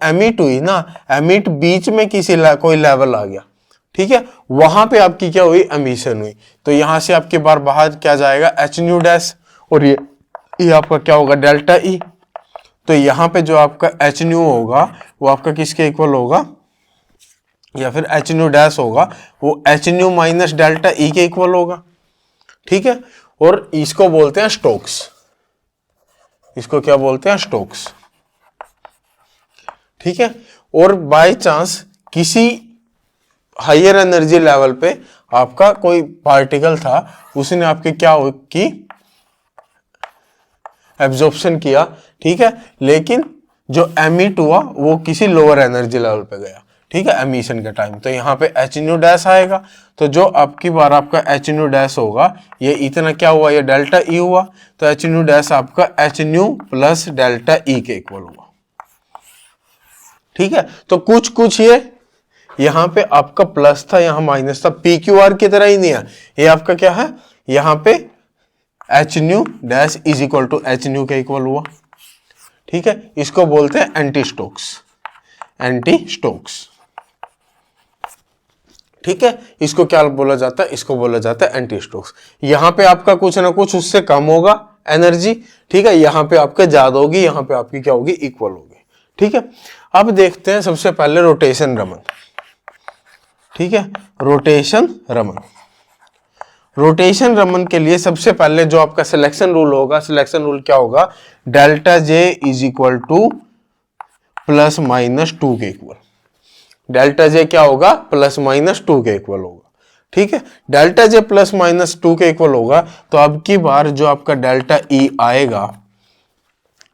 एमिट हुई ना, एमिट बीच में किसी कोई लेवल आ गया। ठीक है, वहां पे आपकी क्या हुई, एमिशन हुई, तो यहां से आपके बार बाहर क्या जाएगा, एच न्यू डैश, और ये आपका क्या होगा, डेल्टा ई। तो यहां पे जो आपका एच न्यू होगा वो आपका किसके इक्वल होगा, या फिर एच न्यू डैश होगा वो एच न्यू माइनस डेल्टा ई के इक्वल होगा। ठीक है, और इसको बोलते हैं स्टोक्स, इसको क्या बोलते हैं, स्टोक्स। ठीक है, और बाय चांस किसी हायर एनर्जी लेवल पे आपका कोई पार्टिकल था, उसने आपके क्या की एब्जॉर्प्शन किया। ठीक है, लेकिन जो एमिट हुआ वो किसी लोअर एनर्जी लेवल पे गया, ठीक है, एमिशन के टाइम। तो यहाँ पे एच न्यू डैश आएगा। तो जो आपकी बार आपका एच न्यू डैश होगा, ये इतना क्या हुआ, ये डेल्टा ई हुआ। तो एच न्यू डैश आपका एच न्यू प्लस डेल्टा ई के इक्वल हुआ, ठीक है। तो कुछ कुछ यहाँ पे आपका प्लस था, यहाँ माइनस था, पी क्यू आर की तरह ही नहीं है। ये आपका क्या है, यहाँ पे H nu dash is equal to H nu के इक्वल हुआ, ठीक है। इसको बोलते हैं एंटी स्टोक्स, एंटी स्टोक्स, ठीक है। इसको क्या बोला जाता है, इसको बोला जाता है एंटी स्टोक्स। यहां पे आपका कुछ ना कुछ उससे कम होगा एनर्जी, ठीक है। यहां पे आपके ज्यादा होगी, यहां पे आपकी क्या होगी, इक्वल होगी, ठीक है। अब देखते हैं सबसे पहले रोटेशन रमन, ठीक है। रोटेशन रमन, रोटेशन रमन के लिए सबसे पहले जो आपका सिलेक्शन रूल होगा, सिलेक्शन रूल क्या होगा, delta J is equal two plus minus 2 के इक्वल। डेल्टा जे क्या होगा, प्लस माइनस 2 के इक्वल होगा, ठीक है। डेल्टा जे प्लस माइनस 2 के इक्वल होगा। तो अब की बार जो आपका डेल्टा ई आएगा,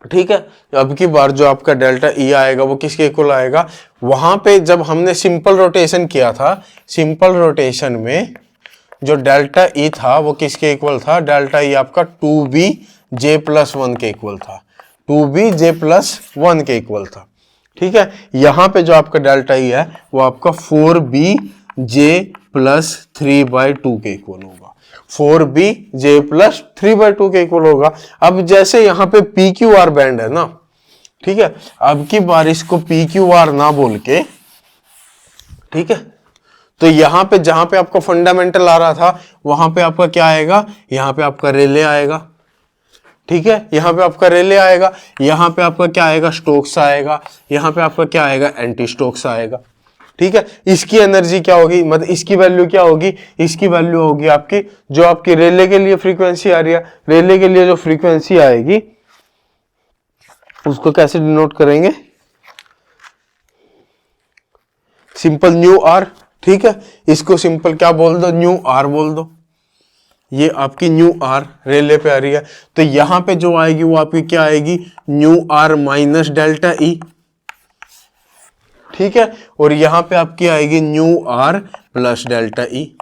ठीक है, अब की बार जो आपका डेल्टा ई आएगा वो किसके इक्वल आएगा, वहां पे जब हमने सिंपल रोटेशन किया था, सिंपल रोटेशन में जो डेल्टा ई था वो किसके इक्वल था, डेल्टा ई आपका 2b जे प्लस 1 के इक्वल था, 2b जे प्लस 1 के इक्वल था, ठीक है। यहां पे जो आपका डेल्टा ई है वो आपका 4b जे प्लस 3/2 के इक्वल होगा, 4b जे प्लस 3/2 के इक्वल होगा। अब जैसे यहाँ पे पी क्यू आर बैंड है ना, ठीक है, अब की बार इसको पी क्यू आर ना बोल के, ठीक है, तो यहां पे जहां पे आपका फंडामेंटल आ रहा था वहां पे आपका क्या आएगा, यहां पे आपका रेले आएगा, ठीक है। यहां पे आपका रेले आएगा, यहां पे आपका क्या आएगा, स्टोक्स आएगा, यहां पे आपका क्या आएगा, एंटी स्टोक्स आएगा, ठीक है। इसकी एनर्जी क्या होगी, मतलब इसकी वैल्यू क्या होगी, इसकी वैल्यू होगी आपकी जो आपकी रेले के लिए फ्रीक्वेंसी आ रही है, रेले के लिए जो फ्रीक्वेंसी आएगी उसको कैसे डिनोट करेंगे, सिंपल न्यू आर, ठीक है। इसको सिंपल क्या बोल दो, न्यू आर बोल दो। ये आपकी न्यू आर रेले पे आ रही है। तो यहां पे जो आएगी वो आपकी क्या आएगी, nu R minus delta e, ठीक है। और यहां पे आपकी आएगी nu R plus delta e,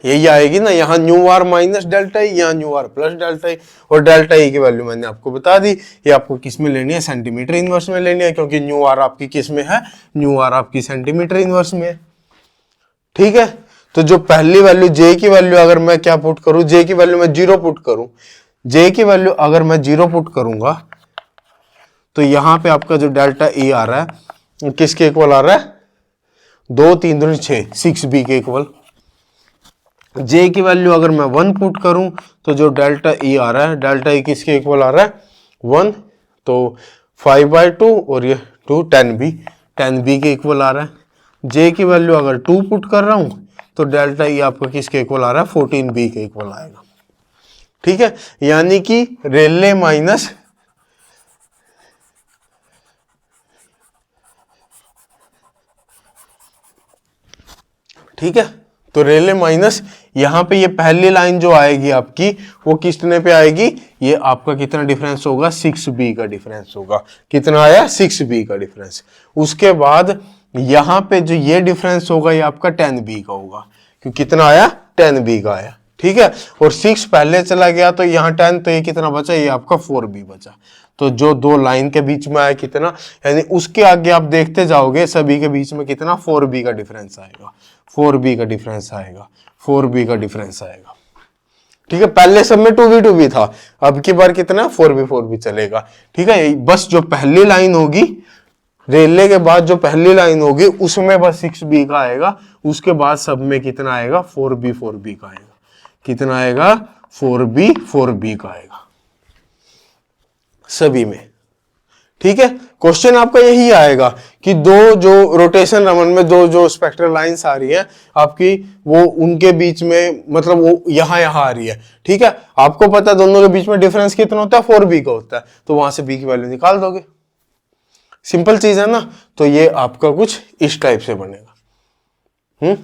यही आएगी ना, यहाँ nu R minus delta e, यहाँ nu R plus delta e. और डेल्टा ई की वैल्यू मैंने आपको बता दी, ये आपको किस में लेनी है, सेंटीमीटर इनवर्स में लेनी है, क्योंकि न्यू आर आपकी किस में है, न्यू आर आपकी सेंटीमीटर इनवर्स में है, ठीक है। तो जो पहली वैल्यू जे की वैल्यू अगर मैं क्या पुट करूं, जे की वैल्यू मैं 0 पुट करूं, जे की वैल्यू अगर मैं 0 पुट करूंगा तो यहां पे आपका जो डेल्टा ई आ रहा है किसके इक्वल आ रहा है, 2 3 दूनी 6, 6b के इक्वल। जे की वैल्यू अगर मैं 1 पुट करूं तो जो डेल्टा ई आ रहा है, डेल्टा ई किसके इक्वल आ रहा है, 1, तो 5/2 और ये 2 10b के इक्वल आ रहा है। जे की वैल्यू अगर 2 पुट कर रहा हूं तो डेल्टा ई आपका किसके इक्वल आ रहा है, 14b के इक्वल आएगा, ठीक है। यानी कि रेले माइनस ठीक है, तो रेले माइनस यहां पे ये पहली लाइन जो आएगी आपकी वो कितने पे आएगी, ये आपका कितना डिफरेंस होगा, 6b का डिफरेंस होगा। कितना आया, 6b का डिफरेंस। उसके बाद यहां पे जो ये डिफरेंस होगा ये आपका 10b का होगा, क्योंकि कितना आया, 10b का आया, ठीक है। और 6 पहले चला गया तो यहाँ 10, तो ये कितना बचा, ये आपका 4b बचा। तो जो दो लाइन के बीच में आया कितना, यानी उसके आगे आप देखते जाओगे सभी के बीच में कितना, 4b का डिफरेंस आएगा, 4b का डिफरेंस आएगा, 4b का डिफरेंस आएगा, ठीक है। पहले सब में 2b था, अब की बार कितना, 4b चलेगा, ठीक है। बस जो पहली लाइन होगी रेले के बाद, जो पहली लाइन होगी उसमें बस 6b का आएगा, उसके बाद सब में कितना आएगा, 4b का आएगा। कितना आएगा, 4b का आएगा सभी में, ठीक है। क्वेश्चन आपका यही आएगा कि दो जो रोटेशन रमन में दो जो स्पेक्ट्रल लाइंस आ रही है आपकी, वो उनके बीच में मतलब वो यहां आ रही है, ठीक है। आपको पता है दोनों के बीच में डिफरेंस कितना होता है, 4b का होता है, तो वहां से b की वैल्यू निकाल दोगे, सिंपल चीज है ना। तो ये आपका कुछ इस टाइप से बनेगा।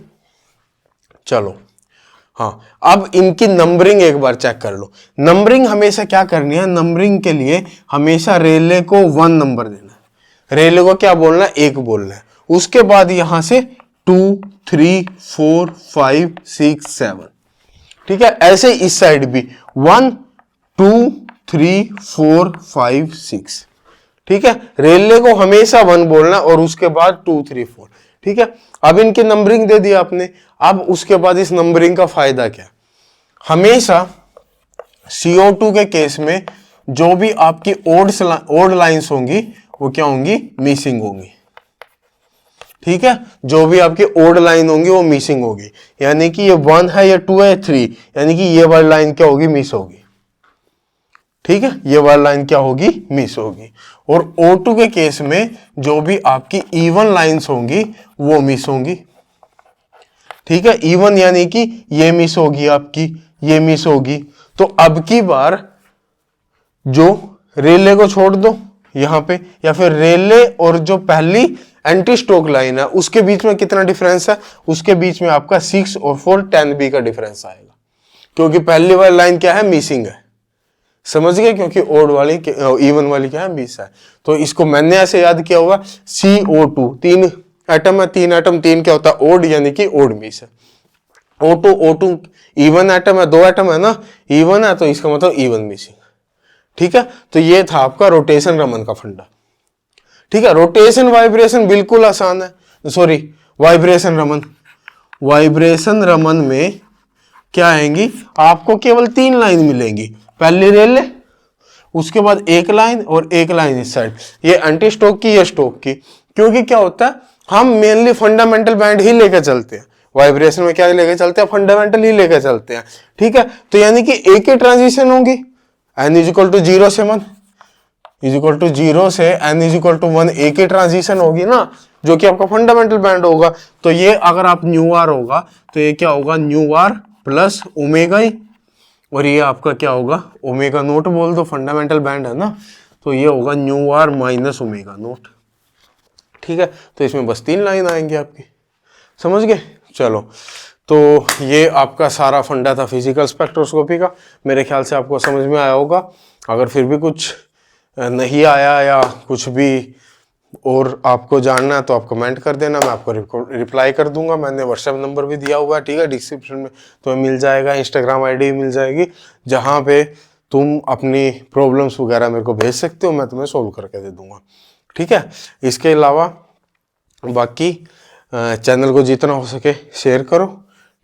चलो हाँ, अब इनकी नंबरिंग एक बार चेक कर लो। नंबरिंग हमेशा क्या करनी है, नंबरिंग के लिए हमेशा रेले को 1 नंबर देना है, रेले को क्या बोलना है, 1 बोलना है। उसके बाद यहां से 2 3 4 5 6 7, ठीक है। ऐसे इस साइड भी 1 2 3 4 5 6, ठीक है। रेले को हमेशा 1 बोलना और उसके बाद 2 3 4, ठीक है। अब इनकी नंबरिंग दे दी आपने। अब उसके बाद इस नंबरिंग का फायदा क्या, हमेशा CO2 के केस में जो भी आपकी ओड लाइंस होंगी वो क्या होंगी, मिसिंग होंगी, ठीक है। जो भी आपकी ओड लाइन होंगी वो मिसिंग होगी, यानी कि ये 1 है या 2 है या 3, यानी कि ये वाली लाइन क्या होगी, मिस होगी, ठीक है। ये वाली लाइन क्या होगी, मिस होगी। और O2 के केस में जो भी आपकी इवन लाइंस होंगी वो मिस होंगी, ठीक है। इवन यानी कि ये मिस होगी आपकी, ये मिस होगी। तो अब की बार जो रेले को छोड़ दो यहां पे, या फिर रेले और जो पहली एंटी स्टोक लाइन है उसके बीच में कितना डिफरेंस है, उसके बीच में आपका 6 और 4 10 B का डिफरेंस आएगा, क्योंकि पहली वाली लाइन क्या है, मिसिंग है, समझ गए। क्योंकि ओड वाली इवन वाली क्या है, 20 है। तो इसको मैंने ऐसे याद किया होगा, CO2 3 एटम है, 3 एटम, 3 क्या होता है, ओड, यानी कि ओड मिस है। O2 इवन एटम है, 2 एटम है ना, इवन है, तो इसका मतलब इवन मिसिंग, ठीक है। तो ये था आपका रोटेशन रमन का फंडा, ठीक है। रोटेशन वाइब्रेशन बिल्कुल आसान है, sorry vibration Raman, vibration Raman में क्या आएंगी, आपको केवल 3 लाइन मिलेंगी, पहली रेले, उसके बाद एक लाइन और एक लाइन इस साइड, ये एंटी स्टोक की, ये स्टोक की। क्योंकि क्या होता है, हम मेनली फंडामेंटल बैंड ही लेकर चलते हैं, वाइब्रेशन में क्या लेकर चलते हैं, फंडामेंटल ही लेकर चलते हैं, ठीक है। तो यानी कि एक ही ट्रांजिशन होंगी, n = 0 से 1 = 0 से n = 1, एक ही ट्रांजिशन होगी ना, जो कि आपका फंडामेंटल बैंड होगा। तो ये अगर आप न्यू आर होगा तो ये क्या होगा, न्यू आर प्लस ओमेगा ई, और ये आपका क्या होगा, ओमेगा नोट बोल दो, फंडामेंटल बैंड है ना, तो ये होगा nu R minus omega naught, ठीक है। तो इसमें बस 3 लाइन आएंगी आपकी, समझ गए। चलो, तो ये आपका सारा फंडा था फिजिकल स्पेक्ट्रोस्कोपी का, मेरे ख्याल से आपको समझ में आया होगा। अगर फिर भी कुछ नहीं आया या कुछ भी और आपको जानना है तो आप कमेंट कर देना, मैं आपको रिप्लाई कर दूंगा। मैंने व्हाट्सएप नंबर भी दिया हुआ है, ठीक है, डिस्क्रिप्शन में तुम्हें मिल जाएगा, इंस्टाग्राम ID भी मिल जाएगी, जहाँ पे तुम अपनी प्रॉब्लम्स वगैरह मेरे को भेज सकते हो, मैं तुम्हें सोल्व करके दे दूंगा, ठीक है। इसके अलावा बाकी चैनल को जितना हो सके शेयर करो,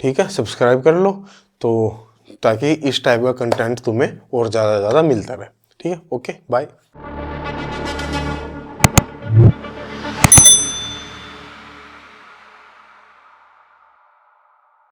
ठीक है, सब्सक्राइब कर लो, तो ताकि इस टाइप का कंटेंट तुम्हें और ज़्यादा मिलता रहे, ठीक है। Okay, bye.